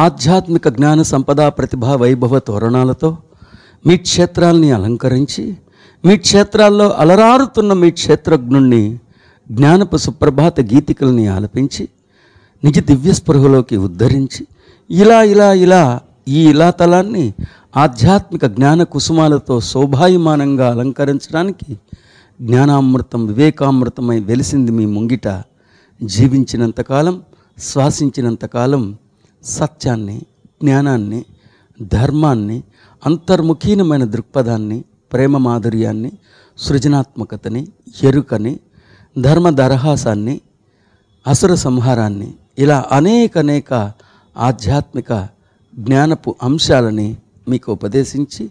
ఆధ్యాత్మిక జ్ఞాన సంపద ప్రతిభా వైభవ తోరణాలతో మీ క్షేత్రాల్ని అలంకరించి మీ క్షేత్రాల్లో అలరారుతున్న మీ క్షేత్రజ్ఞుణ్ణి జ్ఞానపు సుప్రభాత గీతికల్ని ఆలపించి నిజ దివ్యస్పృహలోకి ఉద్ధరించి ఇలా ఇలా ఇలా ఈ ఇలాతలాన్ని ఆధ్యాత్మిక జ్ఞాన కుసుమాలతో శోభాయమానంగా అలంకరించడానికి జ్ఞానామృతం వివేకామృతమై వెలిసింది మీ ముంగిట. జీవించినంతకాలం శ్వాసించినంతకాలం సత్యాన్ని, జ్ఞానాన్ని, ధర్మాన్ని, అంతర్ముఖీనమైన దృక్పథాన్ని, ప్రేమ మాధుర్యాన్ని, సృజనాత్మకతని, ఎరుకని, ధర్మ దరహాసాన్ని, అసుర సంహారాన్ని, ఇలా అనేక ఆధ్యాత్మిక జ్ఞానపు అంశాలని మీకు ఉపదేశించి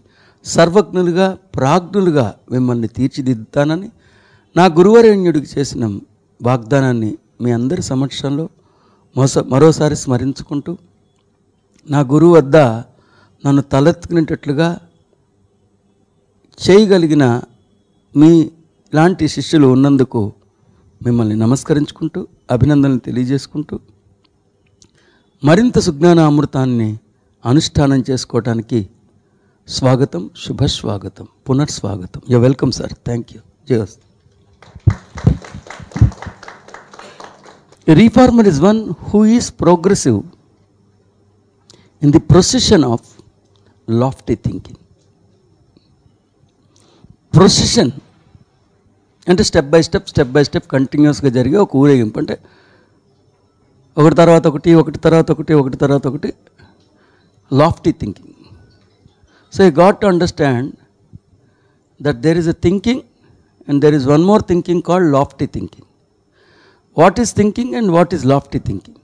సర్వజ్ఞులుగా ప్రాజ్ఞులుగా మిమ్మల్ని తీర్చిదిద్దుతానని నా గురువరేణ్యుడికి చేసిన వాగ్దానాన్ని మీ అందరి సమక్షంలో మరోసారి స్మరించుకుంటూ, నా గురువు వద్ద నన్ను తలెత్తుకునేటట్లుగా చేయగలిగిన మీ లాంటి శిష్యులు ఉన్నందుకు మిమ్మల్ని నమస్కరించుకుంటూ అభినందనలు తెలియజేసుకుంటూ, మరింత సుజ్ఞాన అమృతాన్ని అనుష్ఠానం చేసుకోవటానికి స్వాగతం, శుభస్వాగతం, పునర్స్వాగతం. You welcome sir. Thank you. జయస్తు. A reformer is one who is progressive in the procession of lofty thinking. Procession అంటే స్టెప్ బై స్టెప్ కంటిన్యూస్గా జరిగే ఒక ఊరేగింపు. అంటే ఒకటి తర్వాత ఒకటి lofty thinking. So you got to understand that there is a thinking and there is one more thinking called lofty thinking. What is thinking and what is lofty thinking?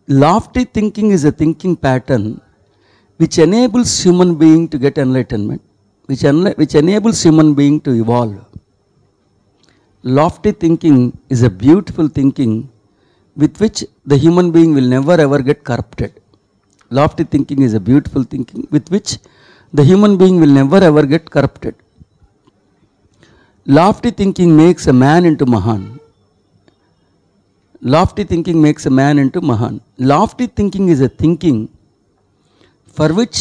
Lofty thinking is a thinking pattern which enables human being to get enlightenment, which enables human being to evolve. Lofty thinking is a beautiful thinking with which the human being will never ever get corrupted. Lofty thinking is a beautiful thinking with which the human being will never ever get corrupted. Lofty thinking makes a man into Mahan. Lofty thinking makes a man into Mahan. Lofty thinking is a thinking for which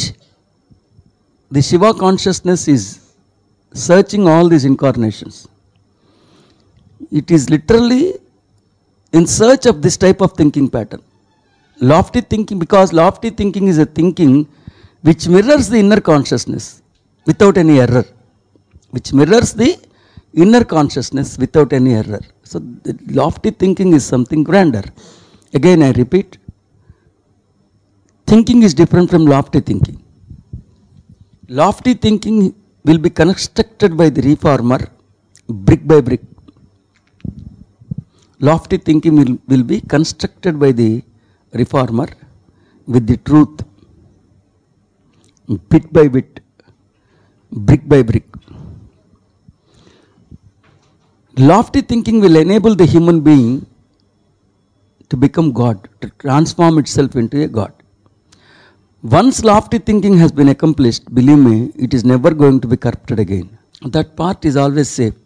the Shiva consciousness is searching all these incarnations. It is literally in search of this type of thinking pattern. Lofty thinking, because lofty thinking is a thinking which mirrors the inner consciousness without any error. Which mirrors the inner consciousness without any error. So the lofty thinking is something grander. Again I repeat, thinking is different from lofty thinking. Lofty thinking will be constructed by the reformer brick by brick. Lofty thinking will be constructed by the reformer with the truth, bit by bit, brick by brick. Lofty thinking will enable the human being to become God, to transform itself into a God. Once lofty thinking has been accomplished, believe me, it is never going to be corrupted again. That part is always safe.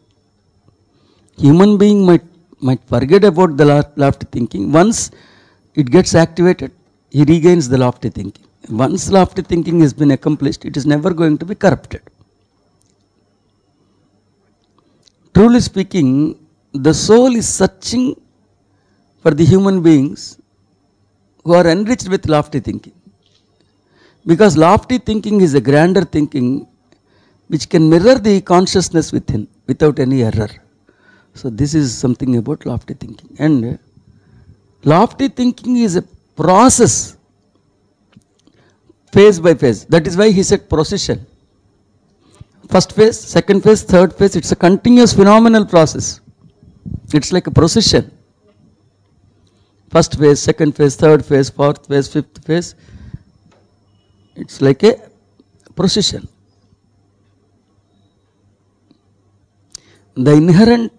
Human being might forget about the lofty thinking. Once it gets activated, he regains the lofty thinking. Once lofty thinking has been accomplished, it is never going to be corrupted. Truly speaking, the soul is searching for the human beings who are enriched with lofty thinking. Because lofty thinking is a grander thinking which can mirror the consciousness within without any error. So this is something about lofty thinking. And lofty thinking is a process, phase by phase. That is why he said procession. First phase, second phase, third phase, it's a continuous phenomenal process. It's like a procession. First phase, second phase, third phase, fourth phase, fifth phase. It's like a procession. The inherent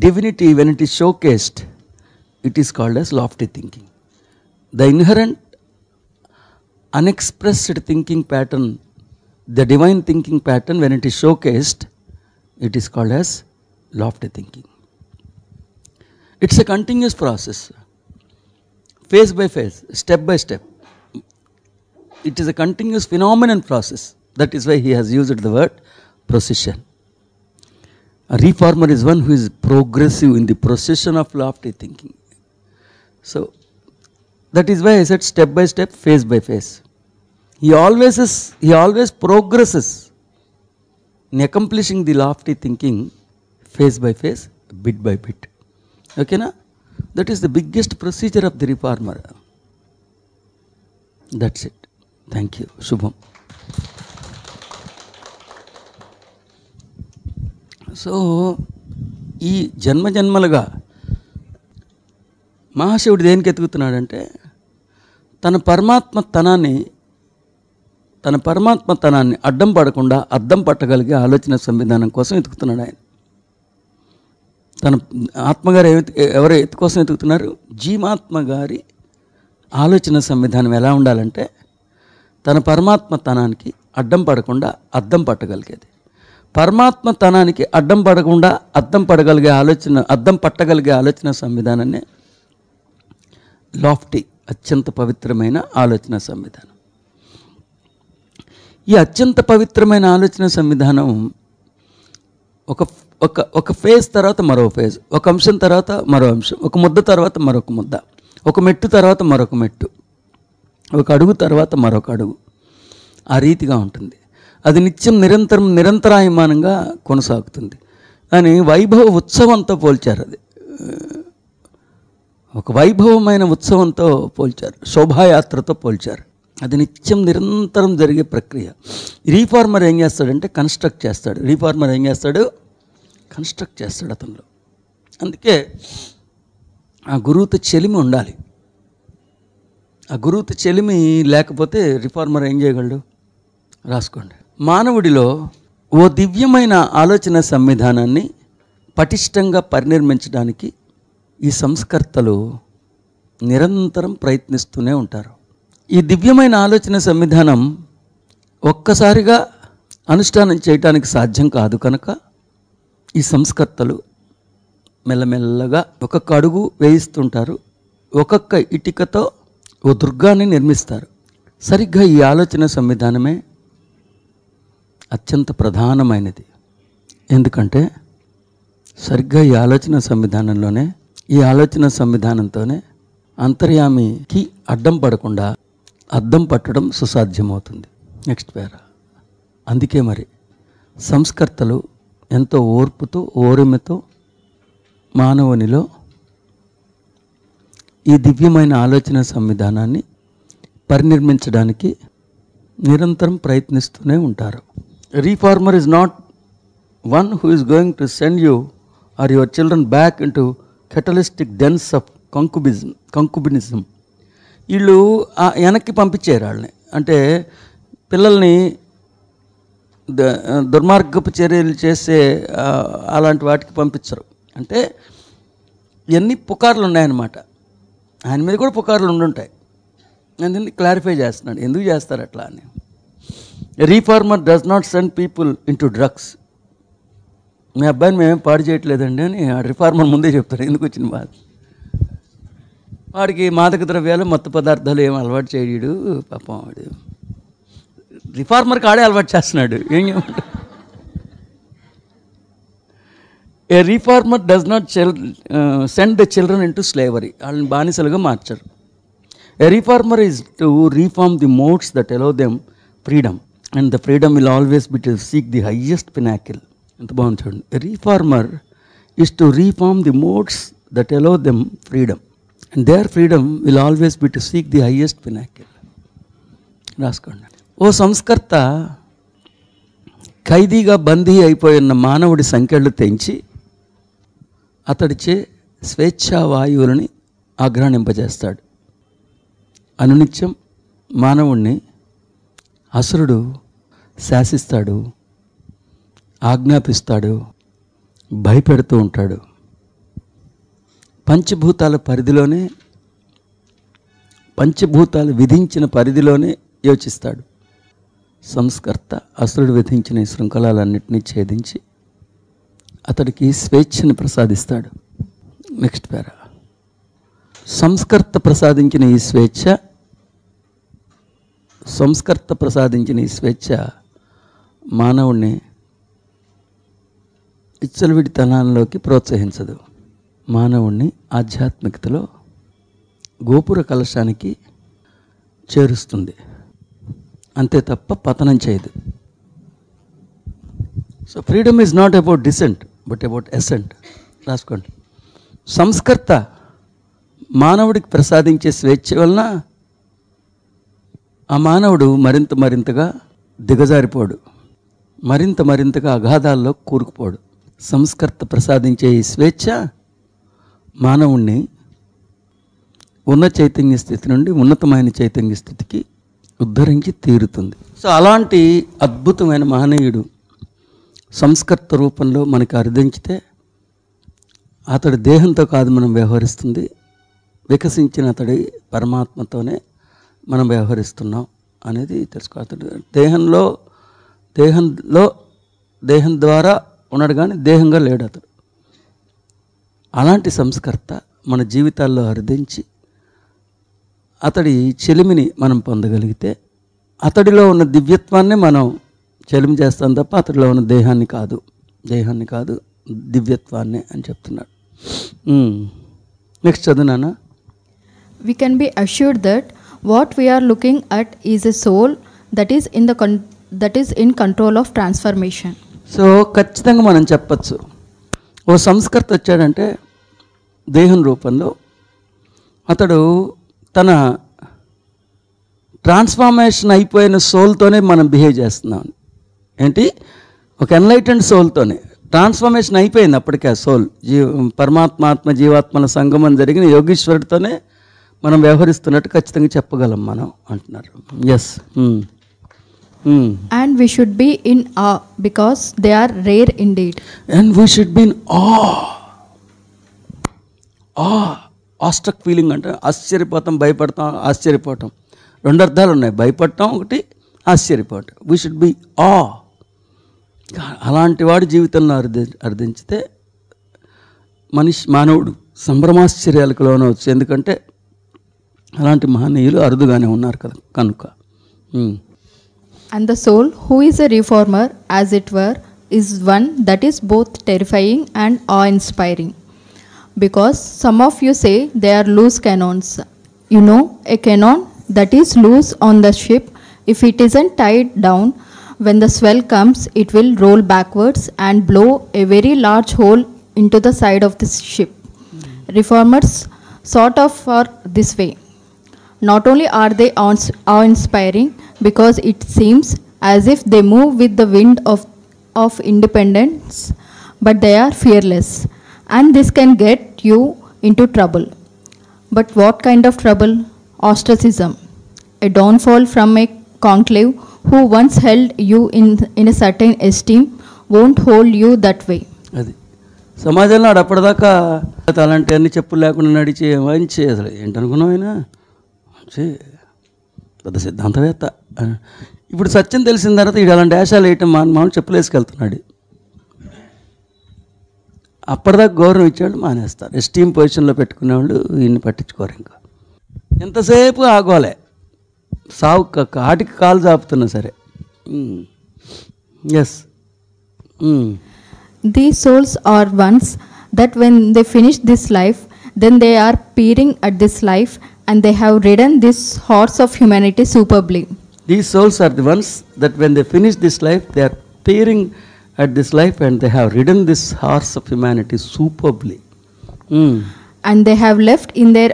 divinity, when it is showcased, it is called as lofty thinking. The inherent unexpressed thinking pattern, the divine thinking pattern, when it is showcased, it is called as lofty thinking. It's a continuous process. phase by phase, step by step. It is a continuous phenomenon process. That is why he has used the word procession. A reformer is one who is progressive in the procession of lofty thinking. So that is why I said step by step, phase by phase. He always progresses in accomplishing the lofty thinking phase by phase, bit by bit. Okay na? That is the biggest procedure of the reformer. That's it. Thank you. Shubham. So ఈ జన్మలుగా మహాశివుడు దేనికి ఎతుకుతున్నాడంటే తన పరమాత్మతనాన్ని అడ్డం పడకుండా అద్దం పట్టగలిగే ఆలోచన సంవిధానం కోసం ఎతుకుతున్నాడు ఆయన. తన ఆత్మగారు ఎవరు కోసం ఎతుకుతున్నారు? జీవాత్మ గారి ఆలోచన సంవిధానం ఎలా ఉండాలంటే తన పరమాత్మతనానికి అడ్డం పడకుండా అద్దం పట్టగలిగేది. పరమాత్మతనానికి అడ్డం పడకుండా అద్దం పట్టగలిగే ఆలోచన సంవిధానాన్ని లాఫ్టీ, అత్యంత పవిత్రమైన ఆలోచన సంవిధానం. ఈ అత్యంత పవిత్రమైన ఆలోచన సంవిధానం ఒక ఫేజ్ తర్వాత మరో ఫేజ్, ఒక అంశం తర్వాత మరో అంశం, ఒక ముద్ద తర్వాత మరొక ముద్ద, ఒక మెట్టు తర్వాత మరొక మెట్టు, ఒక అడుగు తర్వాత మరొక అడుగు, ఆ రీతిగా ఉంటుంది. అది నిత్యం నిరంతరాయమానంగా కొనసాగుతుంది. కానీ వైభవ ఉత్సవంతో పోల్చారు. అది ఒక వైభవమైన ఉత్సవంతో పోల్చారు, శోభాయాత్రతో పోల్చారు. అది నిత్యం నిరంతరం జరిగే ప్రక్రియ. రీఫార్మర్ ఏం చేస్తాడంటే కన్స్ట్రక్ట్ చేస్తాడు. రీఫార్మర్ ఏం చేస్తాడు? కన్స్ట్రక్ట్ చేస్తాడు అతనిలో. అందుకే ఆ గురువుతో చెలిమి ఉండాలి. ఆ గురువుతో చెలిమి లేకపోతే రిఫార్మర్ ఏం చేయగలడు? రాసుకోండి. మానవుడిలో ఓ దివ్యమైన ఆలోచన సంవిధానాన్ని పటిష్టంగా పరినిర్మించడానికి ఈ సంస్కర్తలు నిరంతరం ప్రయత్నిస్తూనే ఉంటారు. ఈ దివ్యమైన ఆలోచన సంవిధానం ఒక్కసారిగా అనుష్ఠానం చేయటానికి సాధ్యం కాదు కనుక ఈ సంస్కర్తలు మెల్లమెల్లగా ఒక్కొక్క అడుగు వేయిస్తుంటారు. ఒక్కొక్క ఇటుకతో ఓ దుర్గాన్ని నిర్మిస్తారు. సరిగ్గా ఈ ఆలోచన సంవిధానమే అత్యంత ప్రధానమైనది. ఎందుకంటే సరిగ్గా ఈ ఆలోచన సంవిధానంతోనే అంతర్యామికి అడ్డం పడకుండా అద్దం పట్టడం సుసాధ్యమవుతుంది. నెక్స్ట్ పేరా. అందుకే మరి సంస్కర్తలు ఎంతో ఓర్పుతో ఓరిమితో మానవునిలో ఈ దివ్యమైన ఆలోచన సంవిధానాన్ని పరినిర్మించడానికి నిరంతరం ప్రయత్నిస్తూనే ఉంటారు. Reformer is not one who is going to send you or your children back into catalystic dens of concubinism. వీళ్ళు వెనక్కి పంపించారు వాళ్ళని. అంటే పిల్లల్ని దుర్మార్గపు చర్యలు చేసే అలాంటి వాటికి పంపించరు. అంటే ఇవన్నీ పుకార్లు ఉన్నాయన్నమాట. ఆయన మీద కూడా పుకార్లు ఉండుంటాయి. అందుకని క్లారిఫై చేస్తున్నాడు ఎందుకు చేస్తారు అట్లా అని. Reformer does not send people into drugs. మీ అబ్బాయిని మేమేం పాడు చేయట్లేదండి అని ఆ రిఫార్మర్ ముందే చెప్తాడు. ఎందుకు వచ్చిన బాధ? వాడికి మాదక ద్రవ్యాలు మత్తు పదార్థాలు ఏం అలవాటు చేయడు పాపం. వాడు రిఫార్మర్కి ఆడే అలవాటు చేస్తున్నాడు. ఏం చేయమంటాడు? A reformer does not send the children into slavery. వాళ్ళని బానిసలుగా మార్చరు. A reformer is to reform the modes that allow them freedom and the freedom will always be to seek the highest pinnacle. ఎంత బాగుంది చూడండి. A reformer is to reform the modes that allow them freedom and their freedom will always be to seek the highest pinnacle. రాసుకోండి. ఓ సంస్కర్త ఖైదీగా బందీ అయిపోయిన మానవుడి సంఖ్యలు తెంచి అతడిచే స్వేచ్ఛావాయువులని ఆగ్రహింపజేస్తాడు. అనునిత్యం మానవుణ్ణి అసురుడు శాసిస్తాడు, ఆజ్ఞాపిస్తాడు, భయపెడుతూ ఉంటాడు. పంచభూతాలు విధించిన పరిధిలోనే యోచిస్తాడు. సంస్కర్త అసురుడు విధించిన ఈ శృంఖలాలన్నింటినీ ఛేదించి అతడికి స్వేచ్ఛను ప్రసాదిస్తాడు. నెక్స్ట్ పేరా. సంస్కర్త ప్రసాదించిన ఈ స్వేచ్ఛ, సంస్కర్త ప్రసాదించిన ఈ స్వేచ్ఛ మానవుణ్ణి ఇచ్చలవిడితనాల్లోకి ప్రోత్సహించదు. మానవుణ్ణి ఆధ్యాత్మికతలో గోపుర కలశానికి చేరుస్తుంది, అంతే తప్ప పతనం చేయదు. So freedom is not about decent but about Accent. రాసుకోండి. సంస్కర్త మానవుడికి ప్రసాదించే స్వేచ్ఛ వలన ఆ మానవుడు మరింతగా దిగజారిపోడు, మరింతగా అగాధాల్లో కూరుకుపోడు. సంస్కర్త ప్రసాదించే ఈ స్వేచ్ఛ మానవుణ్ణి ఉన్న చైతన్య స్థితి నుండి ఉన్నతమైన చైతన్య స్థితికి ఉద్ధరించి తీరుతుంది. సో అలాంటి అద్భుతమైన మహనీయుడు సంస్కర్త రూపంలో మనకి అర్థించితే అతడి దేహంతో కాదు మనం వ్యవహరిస్తుంది, వికసించిన అతడి పరమాత్మతోనే మనం వ్యవహరిస్తున్నాం అనేది తెలుసుకో. అతడు దేహం ద్వారా ఉన్నాడు కానీ దేహంగా లేడు అతడు. అలాంటి సంస్కర్త మన జీవితాల్లో అర్థించి అతడి చెలిమిని మనం పొందగలిగితే అతడిలో ఉన్న దివ్యత్వాన్ని మనం చెలిమి చేస్తాం తప్ప అతడిలో ఉన్న దేహాన్ని కాదు దివ్యత్వాన్ని అని చెప్తున్నాడు. Next చదువునా. We can be assured that what we are looking at is a soul that is in control of transformation. So ఖచ్చితంగా మనం చెప్పచ్చు, ఓ సంస్కర్త వచ్చాడంటే దేహం రూపంలో అతడు తన ట్రాన్స్ఫార్మేషన్ అయిపోయిన సోల్తోనే మనం బిహేవ్ చేస్తున్నాం. ఏంటి? ఒక ఎన్లైటెండ్ సోల్తోనే ట్రాన్స్ఫార్మేషన్ అయిపోయింది. అప్పటికే ఆ సోల్ పరమాత్మ జీవాత్మల సంగమం జరిగిన యోగీశ్వరుడితోనే మనం వ్యవహరిస్తున్నట్టు ఖచ్చితంగా చెప్పగలం మనం అంటున్నారు. Yes. And we should be in awe because they are rare indeed. And we should be in awe. Awestruck feeling అంటే ఆశ్చర్యపోతాం, భయపడతాం, ఆశ్చర్యపోవటం. రెండు అర్థాలు ఉన్నాయి, భయపడటం ఒకటి, ఆశ్చర్యపోవటం. వీ షుడ్ బి ఆ. అలాంటి వాడి జీవితంలో అర్థించితే మానవుడు సంభ్రమాశ్చర్యాలకు లోనవచ్చు. ఎందుకంటే అలాంటి మహనీయులు అరుదుగానే ఉన్నారు కదా కనుక. And the soul who is a reformer, as it were, is one that is both terrifying and awe-inspiring. Because some of you say they are loose cannons. You know, a cannon that is loose on the ship, if it isn't tied down, when the swell comes, it will roll backwards and blow a very large hole into the side of the ship. Reformers sort of are this way. Not only are they awe-inspiring, because it seems as if they move with the wind of independence, but they are fearless, and this can get you into trouble. But what kind of trouble? Ostracism, a downfall from a conclave who once held you in a certain esteem won't hold you that way. అది సమాజంలో అప్పటిదాకా అలాంటి అన్ని చెప్పులు లేకుండా నడిచే మంచి అసలు ఏంటనుకున్నావు ఆయన పెద్ద సిద్ధాంతవేత్త. ఇప్పుడు సత్యం తెలిసిన తర్వాత ఇటు అలాంటి వేషాలు వేయటం మామూలు చెప్పులు వేసుకెళ్తున్నాడు. అప్పటిదాకా గౌరవం ఇచ్చేవాళ్ళు మానేస్తారు. ఎస్టీమ్ పొజిషన్లో పెట్టుకునేవాళ్ళు ఈయన్ని పట్టించుకోరు. ఇంకా ఎంతసేపు ఆగోలే, సావు ఆటికి కాలు చాపుతున్నా సరే. Yes. These souls are ones that when they finish this life, then they are peering at this life and they have ridden this horse of humanity superbly. These souls are the ones that when they finish this life, they are peering at this life and they have ridden this horse of humanity superbly. And they have left in their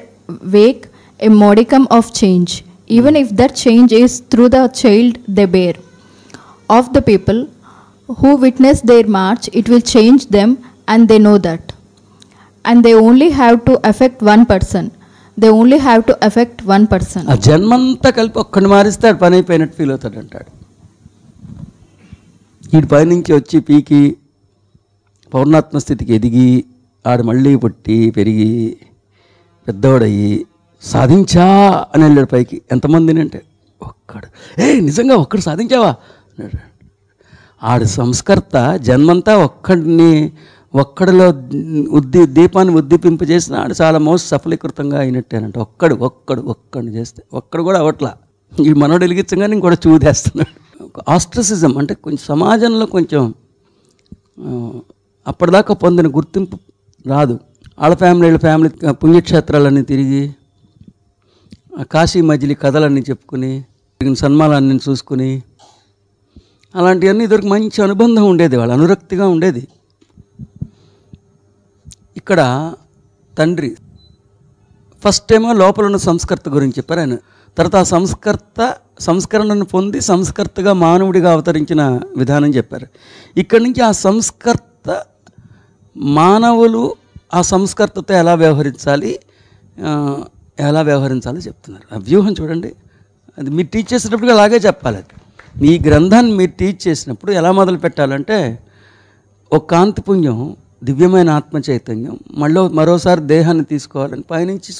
wake a modicum of change, even if that change is through the child they bear. Of the people who witness their march, it will change them, and they know that. And they only have to affect one person. They only have to affect one person. ఆ జన్మంతా కలిపి ఒక్కడిని మారిస్తే ఆడు పని అయిపోయినట్టు feel అవుతాడు అంటాడు. వీడి పైనుంచి వచ్చి పీకి పౌర్ణాత్మ స్థితికి ఎదిగి ఆడు మళ్ళీ పుట్టి పెరిగి పెద్దవాడయ్యి సాధించా అని వెళ్ళాడు పైకి. ఎంతమందిని అంటే ఒక్కడు. నిజంగా ఒక్కడు సాధించావా? ఆడు సంస్కర్త జన్మంతా ఒక్కడిలో దీపాన్ని ఉద్దీపింపజేసిన ఆడు చాలా మోస్ట్ సఫలీకృతంగా అయినట్టేనంట. ఒక్కడిని చేస్తే ఒక్కడు కూడా అవట్లా. ఈ మనోడు వెలిగించగానే ఇంకోటి చూదేస్తున్నాడు. ఆస్ట్రసిజం అంటే కొంచెం సమాజంలో కొంచెం అప్పటిదాకా పొందిన గుర్తింపు రాదు. వాళ్ళ ఫ్యామిలీ పుణ్యక్షేత్రాలన్నీ తిరిగి కాశీ మజిలీ కథలన్నీ చెప్పుకుని సన్మానాన్ని చూసుకుని అలాంటివన్నీ ఇదివరకు మంచి అనుబంధం ఉండేది, వాళ్ళ అనురక్తిగా ఉండేది. ఇక్కడ తండ్రి ఫస్ట్ ఏమో లోపల ఉన్న సంస్కర్త గురించి చెప్పారు ఆయన. తర్వాత ఆ సంస్కరణను పొంది సంస్కర్తగా మానవుడిగా అవతరించిన విధానం చెప్పారు. ఇక్కడి నుంచి ఆ సంస్కర్త మానవులు ఆ సంస్కర్తతో ఎలా వ్యవహరించాలో చెప్తున్నారు. ఆ వ్యూహం చూడండి. అది మీరు టీచ్ చేసేటప్పుడు అలాగే చెప్పాలి. అది మీ గ్రంథాన్ని మీరు టీచ్ చేసినప్పుడు ఎలా మొదలు పెట్టాలంటే, ఒక కాంతిపుంజం దివ్యమైన ఆత్మ చైతన్యం మరోసారి దేహాన్ని తీసుకోవాలని పైనుంచి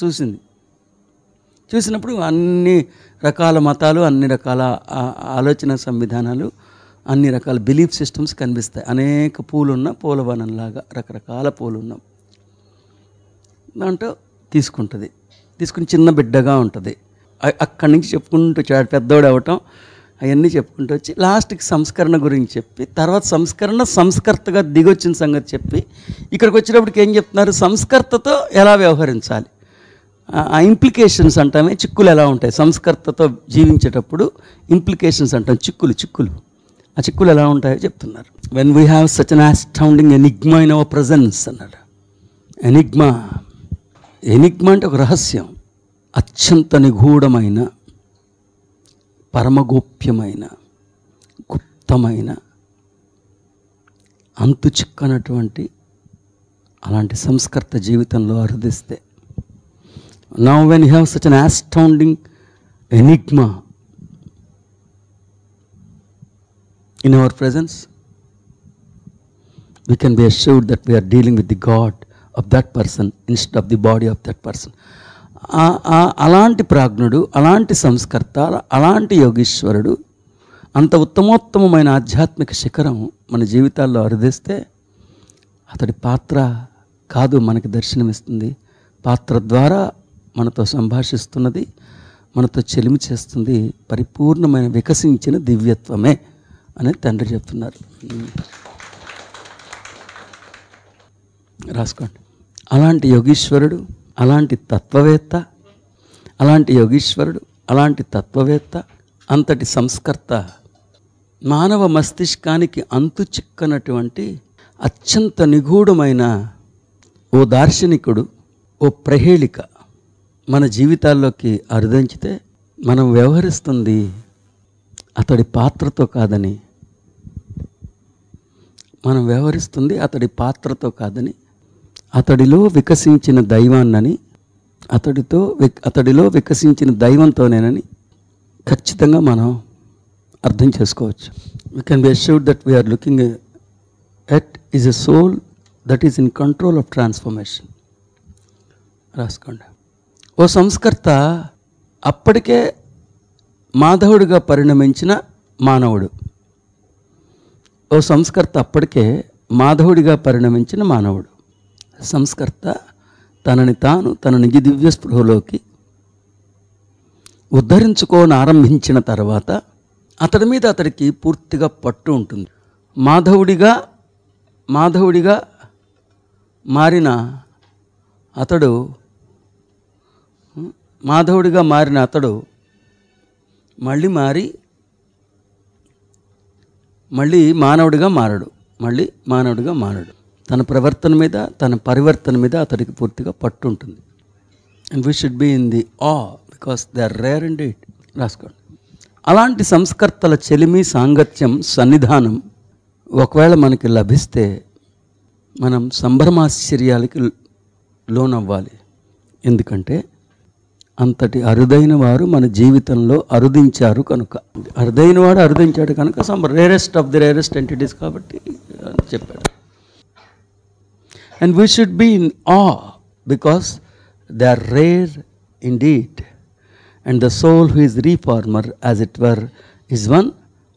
చూసినప్పుడు అన్ని రకాల మతాలు, అన్ని రకాల ఆలోచన సంవిధానాలు, అన్ని రకాల బిలీఫ్ సిస్టమ్స్ కనిపిస్తాయి. అనేక పూలున్న పూలవనంలాగా రకరకాల పూలున్న దాంట్లో తీసుకుని చిన్న బిడ్డగా ఉంటుంది. అక్కడి నుంచి చెప్పుకుంటూ పెద్దోడు అవ్వటం అవన్నీ చెప్పుకుంటూ వచ్చి లాస్ట్కి సంస్కరణ గురించి చెప్పి, తర్వాత సంస్కర్తగా దిగొచ్చిన సంగతి చెప్పి, ఇక్కడికి వచ్చేటప్పటికి ఏం చెప్తున్నారు, సంస్కర్తతో ఎలా వ్యవహరించాలి, ఆ ఇంప్లికేషన్స్ అంటామే, చిక్కులు ఎలా ఉంటాయి, సంస్కర్తతో జీవించేటప్పుడు ఇంప్లికేషన్స్ అంటాం, చిక్కులు ఆ చిక్కులు ఎలా ఉంటాయో చెప్తున్నారు. When we have such an astounding Enigma in our presence అన్నాడు. ఎనిగ్మా అంటే ఒక రహస్యం, అత్యంత నిగూఢమైన, పరమగోప్యమైన, గుప్తమైన, అంతు చిక్కనటువంటి అలాంటి సంస్కర్త జీవితంలో అరుదిస్తే, now when you have such an astounding enigma in our presence, we can be assured that we are dealing with the God of that person instead of the body of that person. అలాంటి ప్రాజ్ఞుడు, అలాంటి సంస్కర్త, అలాంటి యోగీశ్వరుడు, అంత ఉత్తమోత్తమైన ఆధ్యాత్మిక శిఖరం మన జీవితాల్లో అరుదిస్తే, అతడి పాత్ర కాదు మనకి దర్శనమిస్తుంది, పాత్ర ద్వారా మనతో సంభాషిస్తున్నది, మనతో చెలిమి చేస్తుంది పరిపూర్ణమైన వికసించిన దివ్యత్వమే అని తండ్రి చెప్తున్నారు. రాసుకోండి. అలాంటి యోగీశ్వరుడు, అలాంటి తత్వవేత్త, అంతటి సంస్కర్త, మానవ మస్తిష్కానికి అంతు చిక్కనటువంటి అత్యంత నిగూఢమైన ఓ దార్శనికుడు, ఓ ప్రహేళిక మన జీవితాల్లోకి అరుదించితే, మనం వ్యవహరిస్తుంది అతడి పాత్రతో కాదని, అతడిలో వికసించిన దైవాన్నని, అతడిలో వికసించిన దైవంతోనేనని ఖచ్చితంగా మనం అర్థం చేసుకోవచ్చు. We can be assured that we are looking at is a soul that is in control of transformation. రాసుకోండి. ఓ సంస్కర్త అప్పటికే మాధవుడిగా పరిణమించిన మానవుడు. సంస్కర్త తన నిజ దివ్య స్పృహలోకి ఉద్ధరించుకోని ఆరంభించిన తర్వాత అతడికి పూర్తిగా పట్టు ఉంటుంది. మాధవుడిగా మారిన అతడు మళ్ళీ మానవుడిగా మారడు. తన ప్రవర్తన మీద, తన పరివర్తన మీద అతడికి పూర్తిగా పట్టు ఉంటుంది. And we should be in the because they are rare and it. రాసుకోండి. అలాంటి సంస్కర్తల చెలిమి, సాంగత్యం, సన్నిధానం ఒకవేళ మనకి లభిస్తే మనం సంభ్రమాశ్చర్యాలకి లోనవ్వాలి. ఎందుకంటే అంతటి అరుదైన వారు మన జీవితంలో అరుదించారు కనుక, అరుదించాడు కనుక some rarest of the rarest entities కాబట్టి చెప్పాడు. And we should be in because they are rare indeed. And the soul who is reformer as it were is one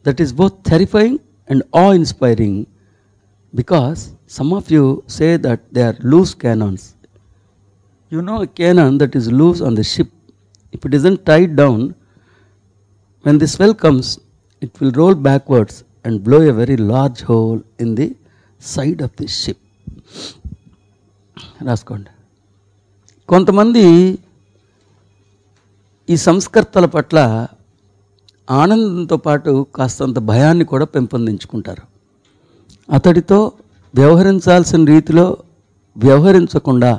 that is both terrifying and inspiring Because some of you say that they are loose cannons. You know a cannon that is loose on the ship, if it isn't tied down, when the swell comes, it will roll backwards and blow a very large hole in the side of the ship. రాసుకోండి. కొంతమంది ఈ సంస్కర్తల పట్ల ఆనందంతో పాటు కాస్తంత భయాన్ని కూడా పెంపొందించుకుంటారు. అతడితో వ్యవహరించాల్సిన రీతిలో వ్యవహరించకుండా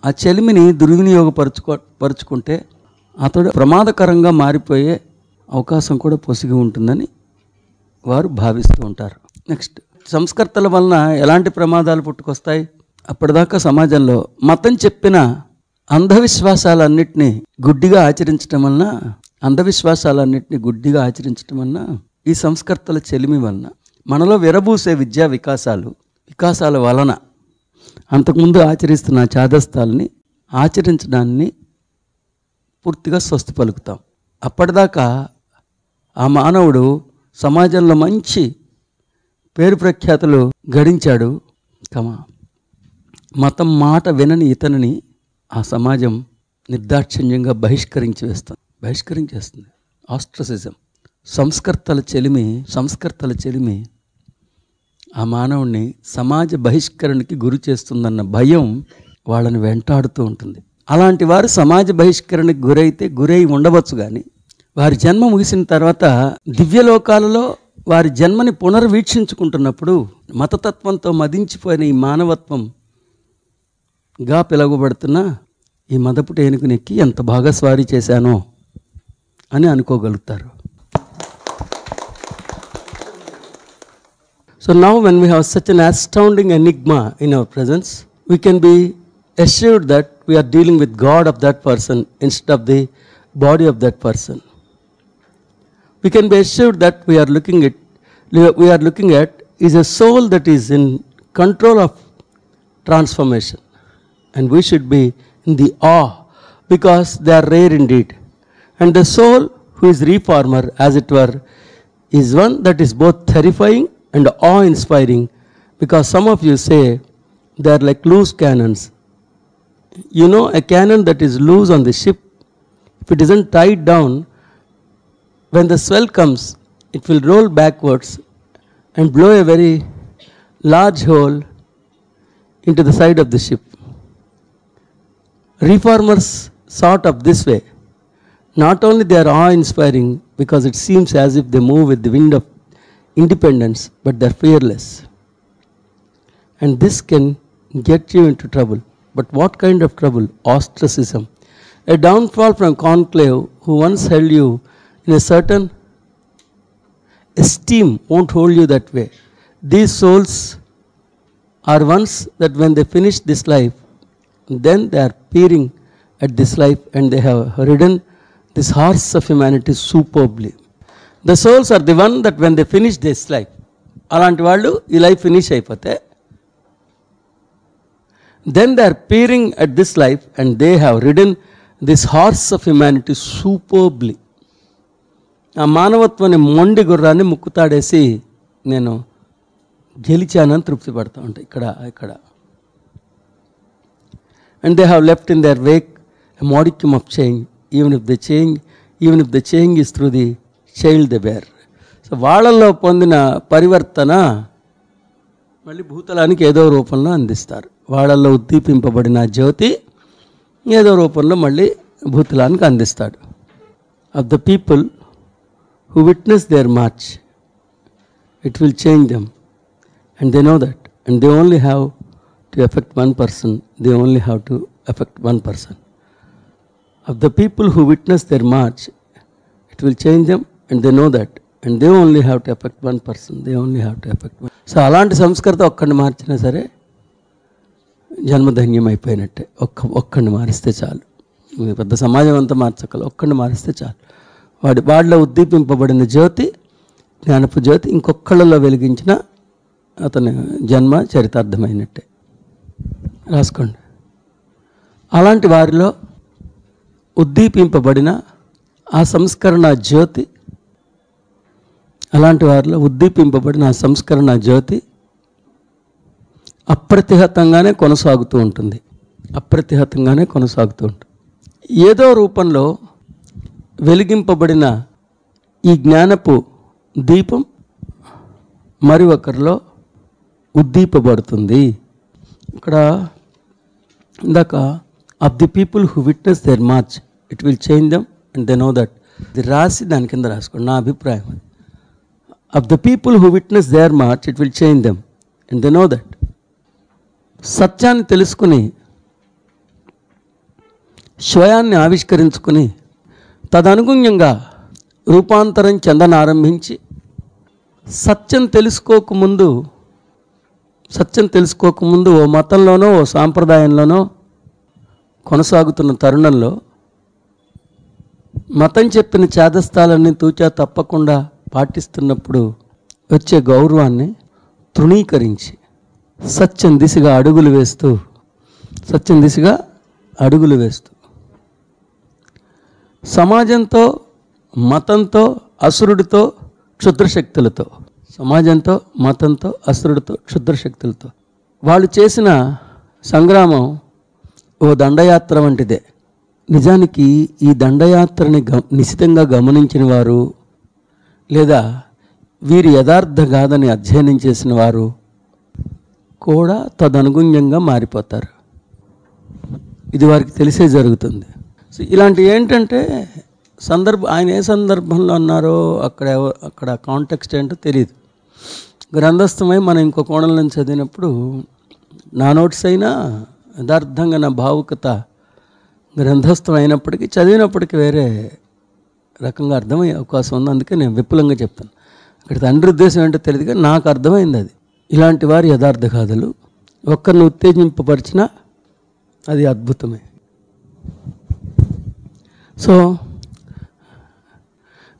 ఆ చెలిమిని దుర్వినియోగపరుచుకుంటే అతడు ప్రమాదకరంగా మారిపోయే అవకాశం కూడా పొసిగి ఉంటుందని వారు భావిస్తూ ఉంటారు. నెక్స్ట్, సంస్కర్తల వలన ఎలాంటి ప్రమాదాలు పుట్టుకొస్తాయి? అప్పటిదాకా సమాజంలో మతం చెప్పిన అంధవిశ్వాసాలన్నింటినీ గుడ్డిగా ఆచరించడం వలన ఈ సంస్కర్తల చెలిమి వలన మనలో విరబూసే విద్యా వికాసాల వలన అంతకుముందు ఆచరిస్తున్న చాదస్తాల్ని ఆచరించడాన్ని పూర్తిగా స్వస్తి పలుకుతాం. అప్పటిదాకా ఆ మానవుడు సమాజంలో మంచి పేరు ప్రఖ్యాతులు గడించాడు. మతం మాట వినని ఇతనిని ఆ సమాజం నిర్దాక్షిణ్యంగా బహిష్కరించేస్తుంది. ఆస్ట్రసిజం. సంస్కర్తల చెలిమి ఆ మానవుణ్ణి సమాజ బహిష్కరణకి గురి చేస్తుందన్న భయం వాళ్ళని వెంటాడుతూ ఉంటుంది. అలాంటి వారు సమాజ బహిష్కరణకి గురై ఉండవచ్చు, కానీ వారి జన్మ ముగిసిన తర్వాత దివ్యలోకాలలో వారి జన్మని పునర్వీక్షించుకుంటున్నప్పుడు మతతత్వంతో మదించిపోయిన ఈ మానవత్వంగా పిలువబడుతున్న ఈ మదపుట ఏనుగునెక్కి ఎంత బాగా స్వారీ చేశానో అని అనుకోగలుగుతారు. So now when we have such an astounding enigma in our presence, we can be assured that we are dealing with God of that person instead of the body of that person. We can be assured that we are looking at is a soul that is in control of transformation, and we should be in the awe because they are rare indeed. And the soul who is reformer, as it were, is one that is both terrifying and awe-inspiring, because some of you say they are like loose cannons. You know, a cannon that is loose on the ship, if it isn't tied down, when the swell comes, it will roll backwards and blow a very large hole into the side of the ship. Reformers sort of this way. Not only they are awe-inspiring because it seems as if they move with the wind of independence, but they are fearless. And this can get you into trouble. But what kind of trouble? Ostracism. A downfall from conclave who once held you in a certain esteem won't hold you that way. These souls are ones that when they finish this life, then they are peering at this life and they have ridden this horse of humanity superbly. The souls are the one that when they finish this life, అలాంటి వాళ్ళు ఈ life finish అయిపోతే then they are peering at this life and they have ridden this horse of humanity superbly. ఆ మానవత్వాన్ని మొండి గుర్రాన్ని ముక్కుతాడేసి నేను గెలిచానని తృప్తి పడతా ఉంటాను ఇక్కడ. And they have left in their wake a modicum of change, even if the change is through the child they bear. So వాళ్ళల్లో పొందిన పరివర్తన మళ్ళీ భూతలానికి ఏదో రూపంలో అందిస్తారు. వాళ్ళల్లో ఉద్దీపింపబడిన జ్యోతి ఏదో రూపంలో మళ్ళీ భూతలానికి అందిస్తాడు. Of the people who witness their march, it will change them, and they know that, and they only have to affect one person. They only have to affect one person. Of the people who witness their march, it will change them, and they know that, and they only have to affect one person. They only have to affect one. So అలాంటి సంస్కృతి ఒక్కడిని మార్చినా సరే జన్మధన్యం అయిపోయినట్టే. ఒక్కడిని మారిస్తే చాలు. పెద్ద సమాజం అంతా మార్చగల ఒక్కడిని మారిస్తే చాలు. వాడిలో ఉద్దీపింపబడిన జ్యోతి, జ్ఞానపు జ్యోతి ఇంకొకళ్ళలో వెలిగించిన అతని జన్మ చరితార్థమైనట్టే. రాసుకోండి. అలాంటి వారిలో ఉద్దీపింపబడిన ఆ సంస్కరణ జ్యోతి, అలాంటి వారిలో ఉద్దీపింపబడిన ఆ సంస్కరణ జ్యోతి అప్రతిహతంగానే కొనసాగుతూ ఉంటుంది. అప్రతిహతంగానే కొనసాగుతూ ఉంటుంది. ఏదో రూపంలో వెలిగింపబడిన ఈ జ్ఞానపు దీపం మరి ఒకరిలో ఉద్దీపబడుతుంది. ఇక్కడ ఇందాక of the people who witness their march it will change them and they know that. ఇది రాసి దాని కింద రాసుకోండి, నా అభిప్రాయం అది. Of the people who witness their march it will change them and they know that. సత్యాన్ని తెలుసుకుని స్వయాన్ని ఆవిష్కరించుకుని తదనుగుణ్యంగా రూపాంతరం చెందనారంభించి సత్యం తెలుసుకోకముందు ఓ మతంలోనో ఓ సాంప్రదాయంలోనో కొనసాగుతున్న తరుణంలో మతం చెప్పిన చేదస్తాలన్నీ తూచా తప్పకుండా పాటిస్తున్నప్పుడు వచ్చే గౌరవాన్ని తృణీకరించి సత్యం దిశగా అడుగులు వేస్తూ సమాజంతో, మతంతో, అసురుడితో, క్షుద్రశక్తులతో వాళ్ళు చేసిన సంగ్రామం ఓ దండయాత్ర వంటిదే. నిజానికి ఈ దండయాత్రని నిశితంగా గమనించిన వారు లేదా వీరి యథార్థ గాథని అధ్యయనం చేసిన వారు కూడా తదనుగుణ్యంగా మారిపోతారు. ఇది వారికి తెలిసే జరుగుతుంది. సో ఇలాంటి ఏంటంటే ఆయన ఏ సందర్భంలో అన్నారో అక్కడ కాంటెక్స్ట్ ఏంటో తెలియదు. గ్రంథస్థమై మనం ఇంకో కోణం నుంచి చదివినప్పుడు నా నోట్స్ అయినా యథార్థంగా నా భావుకత గ్రంథస్థం అయినప్పటికీ చదివినప్పటికీ వేరే రకంగా అర్థమయ్యే అవకాశం ఉంది. అందుకే నేను విపులంగా చెప్తాను. అక్కడ తండ్రి ఉద్దేశం ఏంటో తెలియదు కానీ నాకు అర్థమైంది అది. ఇలాంటి వారి యథార్థ గాథలు ఒక్కరిని ఉత్తేజింపబరిచినా అది అద్భుతమే. So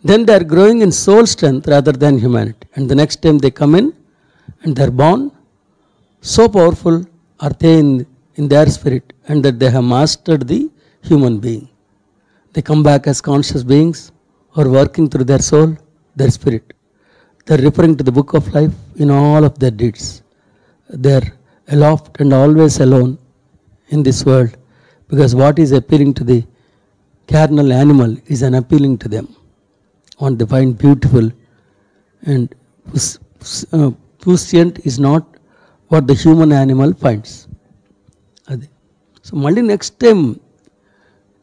then they are growing in soul strength rather than humanity, and the next time they come in and they are born, so powerful are they in their spirit, and that they have mastered the human being. They come back as conscious beings who are working through their soul, their spirit. They are referring to the book of life in all of their deeds. They are aloft and always alone in this world, because what is appealing to the carnal animal is unappealing to them. What they find beautiful and prescient is not what the human animal finds. అది. So మళ్ళీ next time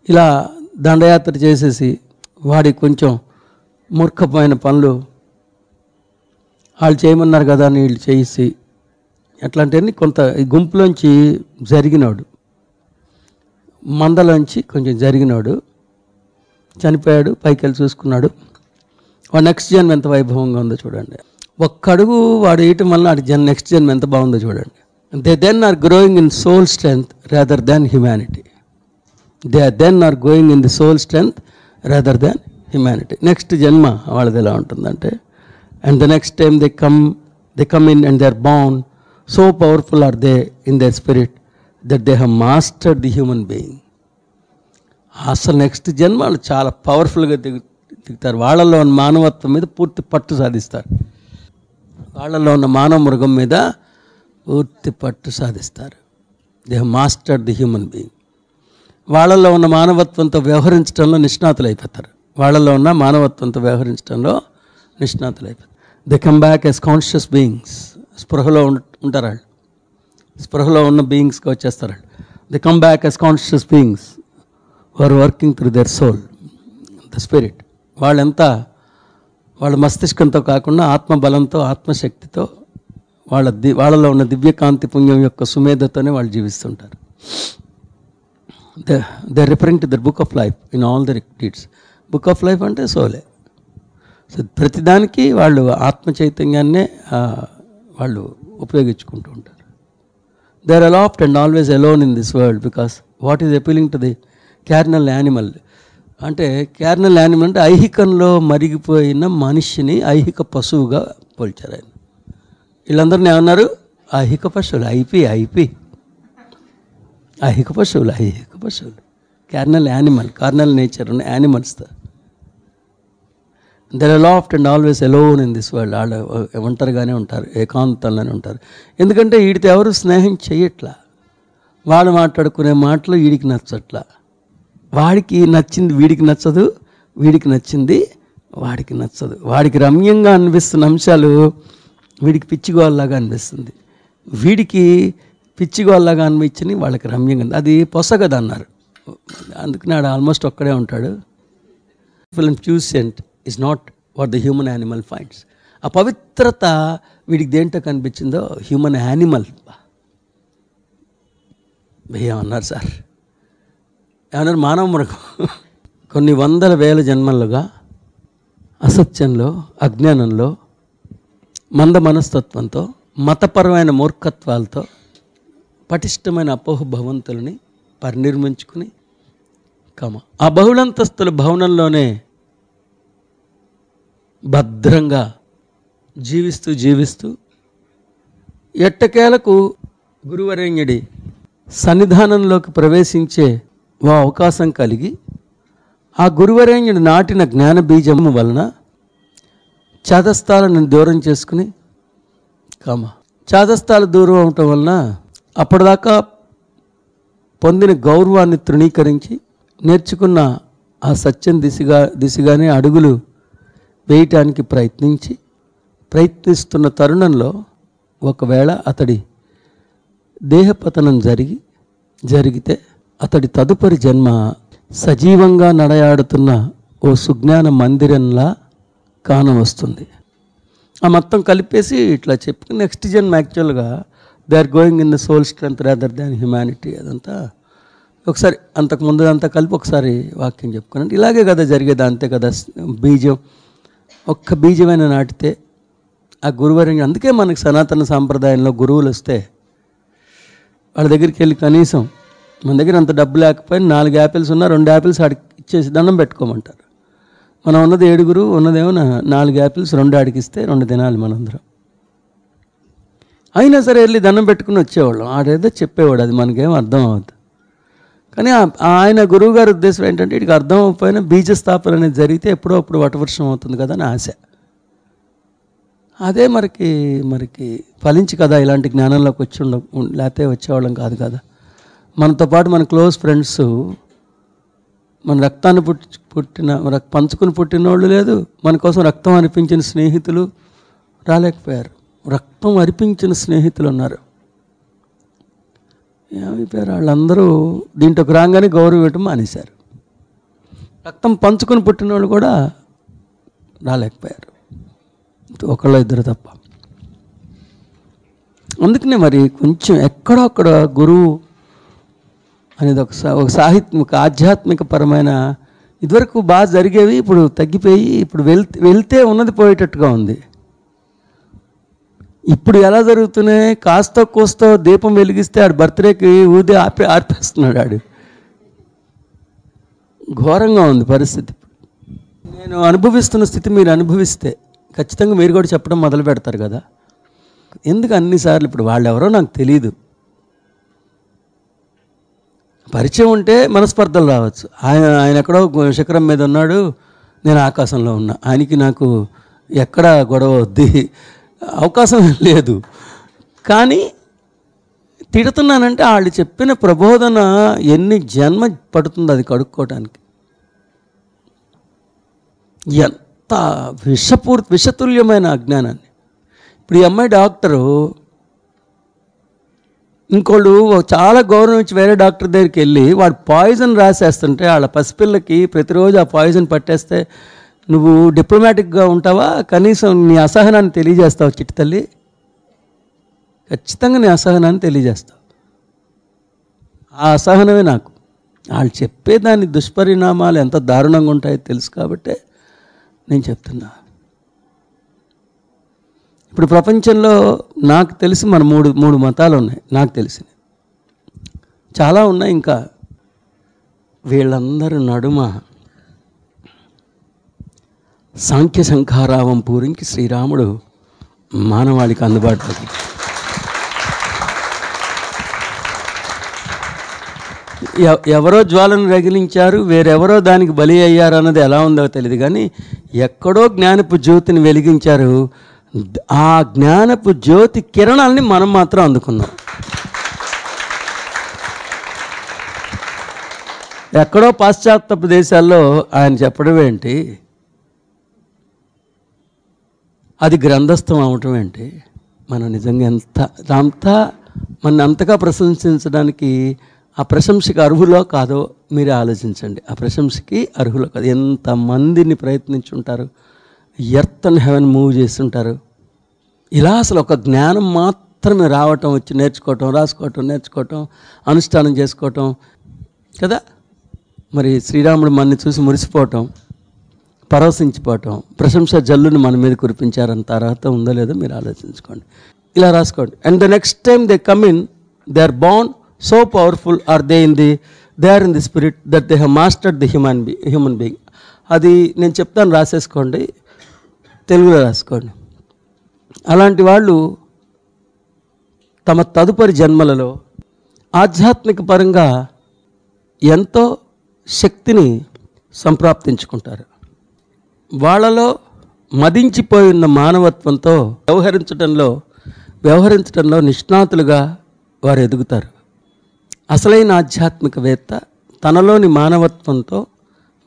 ఇలా దండయాత్ర చేసేసి వాడికి కొంచెం మూర్ఖమైన పనులు వాళ్ళు చేయమన్నారు కదా అని వీళ్ళు చేసి ఎట్లాంటివన్నీ కొంత ఈ గుంపులోంచి జరిగినాడు, మందలోంచి కొంచెం జరిగినాడు, చనిపోయాడు, పైకి వెళ్ళి చూసుకున్నాడు. వాడు నెక్స్ట్ జన్మ ఎంత వైభవంగా ఉందో చూడండి. ఒక్కడుగు వాడు వేయటం వల్ల నెక్స్ట్ జన్మ ఎంత బాగుందో చూడండి. They then are growing in soul strength rather than humanity. Next జన్మ వాళ్ళది ఎలా ఉంటుందంటే, and the next time they come in and they are bound so powerful are they in their spirit that they have mastered the human being. అసలు next జన్మ వాళ్ళు చాలా పవర్ఫుల్గా దిగుతారు. వాళ్ళల్లో ఉన్న మానవత్వం మీద పూర్తి పట్టు సాధిస్తారు. వాళ్ళల్లో ఉన్న మానవ మృగం మీద పూర్తి పట్టు సాధిస్తారు. They have mastered the human being. వాళ్ళల్లో ఉన్న మానవత్వంతో వ్యవహరించడంలో నిష్ణాతులు అయిపోతారు. They come back as conscious beings. స్పృహలో ఉంటారు వాళ్ళు. స్పృహలో ఉన్న బీయింగ్స్గా వచ్చేస్తారు వాళ్ళు. They come back as conscious beings who are working through their soul, the spirit. వాళ్ళ మస్తిష్కంతో కాకుండా ఆత్మబలంతో, ఆత్మశక్తితో, వాళ్ళలో ఉన్న దివ్యకాంతి పుణ్యం యొక్క సుమేధతోనే వాళ్ళు జీవిస్తుంటారు. They are referring to the book of life in all the deeds. Book of life అంటే సోలే. సో ప్రతిదానికి వాళ్ళు ఆత్మ చైతన్యాన్నే వాళ్ళు ఉపయోగించుకుంటూ ఉంటారు. They are aloft and always alone in this world because what is appealing to the carnal animal. అంటే carnal animal అంటే ఐహికంలో మరిగిపోయిన మనిషిని ఐహిక పశువుగా పోల్చారు ఆయన. వీళ్ళందరినీ ఏమన్నారు? ఐహిక పశువులు. ఐహిక పశువులు. క్యార్నల్ యానిమల్, కార్నల్ నేచర్ ఉన్న animals. They are loft and always alone in this world. వాళ్ళు ఒంటరిగానే ఉంటారు, ఏకాంతంలోనే ఉంటారు. ఎందుకంటే వీడితో ఎవరు స్నేహం చేయట్లా. వాళ్ళు మాట్లాడుకునే మాటలు వీడికి నచ్చట్లా. వాడికి నచ్చింది వీడికి నచ్చదు, వీడికి నచ్చింది వాడికి నచ్చదు. వాడికి రమ్యంగా అనిపిస్తున్న అంశాలు వీడికి పిచ్చిగోళ్ళలాగా అనిపిస్తుంది, వీడికి పిచ్చిగోళ్ళలాగా అనిపించి వాళ్ళకి రమ్యంగా. అది పొసగదు అన్నారు. అందుకని ఆడు ఆల్మోస్ట్ ఒక్కడే ఉంటాడు. ఫిల్మ్ ప్యూసెంట్ is not what the human animal finds. ఆ పవిత్రత వీడికి దేంట్లో కనిపించిందో హ్యూమన్ యానిమల్. ఏమన్నారు సార్, ఏమన్నారు? మానవ మృగం కొన్ని వందల వేల జన్మలుగా అసత్యంలో, అజ్ఞానంలో, మంద మనస్తత్వంతో, మతపరమైన మూర్ఖత్వాలతో, పటిష్టమైన అపోహ భవంతులని పరినిర్మించుకుని ఆ బహుళంతస్తుల భవనంలోనే భద్రంగా జీవిస్తూ ఎట్టకేలకు గురువరేణ్యుడి సన్నిధానంలోకి ప్రవేశించే ఓ అవకాశం కలిగి ఆ గురువరేణ్యుడు నాటిన జ్ఞాన బీజము వలన చాదస్తాలను దూరం చేసుకుని చాదస్తాలు దూరం అవటం వలన అప్పటిదాకా పొందిన గౌరవాన్ని తృణీకరించి నేర్చుకున్న ఆ సత్యం దిశగానే అడుగులు వేయటానికి ప్రయత్నిస్తున్న తరుణంలో ఒకవేళ అతడి దేహపతనం జరిగితే అతడి తదుపరి జన్మ సజీవంగా నడయాడుతున్న ఓ సుజ్ఞాన మందిరంలా కానవస్తుంది. ఆ మొత్తం కలిపేసి ఇట్లా చెప్పుకుని నెక్స్ట్ జన్మ యాక్చువల్గా they are going in the soul strength rather than humanity. అదంతా ఒకసారి అంతకుముందు అంతా కలిపి ఒకసారి వాక్యం చెప్పుకున్నాను. ఇలాగే కదా జరిగేది, అంతే కదా. బీజం ఒక్క బీజమైన నాటితే ఆ గురువరేణ్యుడు. అందుకే మనకి సనాతన సాంప్రదాయంలో గురువులు వస్తే వాళ్ళ దగ్గరికి వెళ్ళి కనీసం మన దగ్గర అంత డబ్బు లేకపోయినా 4 యాపిల్స్ ఉన్నా 2 యాపిల్స్ ఆడికి ఇచ్చేసి దండం పెట్టుకోమంటారు. మనం ఉన్నది 7, ఉన్నదేమో 4 యాపిల్స్ 2 ఆడికి ఇస్తే 2 తినాలి మనందరం. అయినా సరే వెళ్ళి దండం పెట్టుకుని వచ్చేవాళ్ళం. ఆడేదో చెప్పేవాడు, అది మనకేం అర్థం అవుతుంది. కానీ ఆయన గురువుగారి ఉద్దేశం ఏంటంటే వీడికి అర్థం అవ్వకపోయినా బీజస్థాపన అనేది జరిగితే ఎప్పుడో అప్పుడు వటవర్షం అవుతుంది కదా అని ఆశ. అదే మనకి ఫలించి కదా ఇలాంటి జ్ఞానంలోకి లేకపోతే వచ్చేవాళ్ళం కాదు కదా. మనతో పాటు మన క్లోజ్ ఫ్రెండ్స్, మన రక్తాన్ని పంచుకుని పుట్టిన వాళ్ళు లేదు, మన కోసం రక్తం అర్పించిన స్నేహితులు రాలేకపోయారు. రక్తం అర్పించిన స్నేహితులు ఉన్నారు. ఏమైపోయారు వాళ్ళందరూ దీంట్లోకి రాగానే గౌరవం ఇవ్వటం మానేశారు. రక్తం పంచుకొని పుట్టిన వాళ్ళు కూడా రాలేకపోయారు, ఒకళ్ళ ఇద్దరు తప్ప. అందుకనే మరి కొంచెం ఎక్కడో అక్కడ గురువు అనేది ఒక సాహిత్మిక ఆధ్యాత్మిక పరమైన ఇదివరకు బాగా జరిగేవి ఇప్పుడు తగ్గిపోయి ఇప్పుడు వెళ్తే ఉన్నది పోయేటట్టుగా ఉంది. ఇప్పుడు ఎలా జరుగుతున్నాయి, కాస్త కోస్తో దీపం వెలిగిస్తే ఆడు బర్త్డేకి ఊది ఆర్పేస్తున్నాడు ఆడు. ఘోరంగా ఉంది పరిస్థితి. నేను అనుభవిస్తున్న స్థితి మీరు అనుభవిస్తే ఖచ్చితంగా మీరు కూడా చెప్పడం మొదలు పెడతారు కదా. ఎందుకు అన్నిసార్లు ఇప్పుడు వాళ్ళెవరో నాకు తెలీదు, పరిచయం ఉంటే మనస్పర్ధలు రావచ్చు. ఆయన ఎక్కడో శిఖరం మీద ఉన్నాడు, నేను ఆకాశంలో ఉన్నా, ఆయనకి నాకు ఎక్కడ గొడవ వద్ది అవకాశం లేదు. కానీ తిడుతున్నానంటే వాళ్ళు చెప్పిన ప్రబోధన ఎన్ని జన్మ పడుతుంది అది కడుక్కోవటానికి. ఎంత విషతుల్యమైన అజ్ఞానాన్ని. ఇప్పుడు ఈ అమ్మాయి డాక్టరు, ఇంకోళ్ళు చాలా గౌరవం ఇచ్చి వేరే డాక్టర్ దగ్గరికి వెళ్ళి వాడు పాయిజన్ రాసేస్తుంటే వాళ్ళ పసిపిల్లకి ప్రతిరోజు ఆ పాయిజన్ పట్టేస్తే నువ్వు డిప్లొమాటిక్గా ఉంటావా? కనీసం నీ అసహనాన్ని తెలియజేస్తావు చిట్టి తల్లి, ఖచ్చితంగా నీ అసహనాన్ని తెలియజేస్తావు. ఆ అసహనమే నాకు. వాళ్ళు చెప్పేదాని దుష్పరిణామాలు ఎంత దారుణంగా ఉంటాయో తెలుసు కాబట్టే నేను చెప్తున్నా. ఇప్పుడు ప్రపంచంలో నాకు తెలిసి మన మూడు మతాలు ఉన్నాయి, నాకు తెలిసి చాలా ఉన్నాయి ఇంకా. వీళ్ళందరూ నడుమ సాంఖ్య శంఖారావం పూరించి శ్రీరాముడు మానవాళికి అందుబాటులోకి ఎవరో జ్వాలను రగిలించారు, వేరెవరో దానికి బలి అయ్యారు అన్నది ఎలా ఉందో తెలియదు. కానీ ఎక్కడో జ్ఞానపు జ్యోతిని వెలిగించారు. ఆ జ్ఞానపు జ్యోతి కిరణాలని మనం మాత్రం అందుకున్నాం. ఎక్కడో పాశ్చాత్యపు దేశాల్లో ఆయన చెప్పడం ఏంటి, అది గ్రంథస్థం అవటం ఏంటి? మనం నిజంగా అంతా మన అంతగా ప్రశంసించడానికి ఆ ప్రశంసకి అర్హులో కాదో మీరే ఆలోచించండి. ఆ ప్రశంసకి అర్హులో కాదు. ఎంతమందిని ప్రయత్నించుంటారు, ఎర్త్ అండ్ హెవెన్ మూవ్ చేస్తుంటారు. ఇలా అసలు ఒక జ్ఞానం మాత్రమే రావటం, వచ్చి నేర్చుకోవటం, రాసుకోవటం, నేర్చుకోవటం, అనుష్ఠానం చేసుకోవటం కదా. మరి శ్రీరాముడు మనని చూసి మురిసిపోవటం, పరవశించిపోవటం, ప్రశంస జల్లుని మన మీద కురిపించారన్న తర్వాత ఉందో లేదో మీరు ఆలోచించుకోండి. ఇలా రాసుకోండి. And the next time they come in, they are born so powerful are they are in the spirit that they have mastered the human being. అది నేను చెప్తాను, రాసేసుకోండి, తెలుగులో రాసుకోండి. అలాంటి వాళ్ళు తమ తదుపరి జన్మలలో ఆధ్యాత్మిక పరంగా ఎంతో శక్తిని సంప్రాప్తించుకుంటారు. వాళ్ళలో మదించిపోయిన మానవత్వంతో వ్యవహరించడంలో నిష్ణాతులుగా వారు ఎదుగుతారు. అసలైన ఆధ్యాత్మికవేత్త తనలోని మానవత్వంతో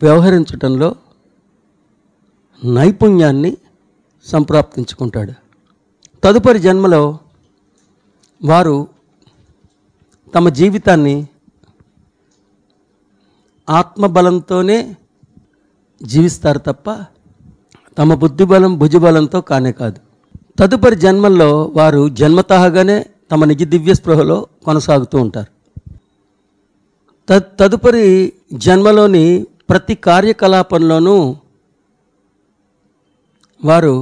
వ్యవహరించడంలో నైపుణ్యాన్ని సంప్రాప్తించుకుంటాడు. తదుపరి జన్మలో వారు తమ జీవితాన్ని ఆత్మబలంతోనే జీవిస్తారు తప్ప తమ బుద్ధిబలం భుజబలంతో కానే కాదు. తదుపరి జన్మల్లో వారు జన్మతహగానే తమ నిజ దివ్య స్పృహలో కొనసాగుతూ ఉంటారు. తదుపరి జన్మలోని ప్రతి కార్యకలాపంలోనూ వారు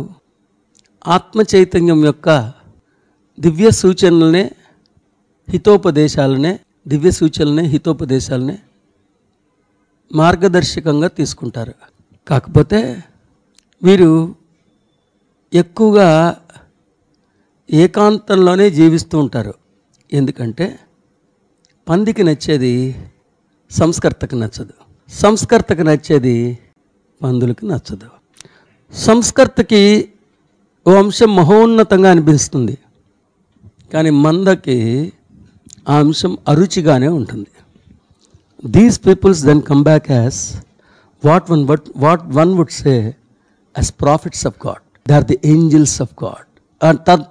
ఆత్మ చైతన్యం యొక్క దివ్య సూచనలనే హితోపదేశాలనే మార్గదర్శకంగా తీసుకుంటారు. కాకపోతే వీరు ఎక్కువగా ఏకాంతంలోనే జీవిస్తూ ఉంటారు. ఎందుకంటే పందికి నచ్చేది సంస్కర్తకు నచ్చదు, సంస్కర్తకు నచ్చేది పందులకు నచ్చదు. సంస్కర్తకి ఓ అంశం మహోన్నతంగా అనిపిస్తుంది, కానీ మందకి ఆ అంశం అరుచిగానే ఉంటుంది. These peoples then come back as what one would say as prophets of God. They are the angels of God.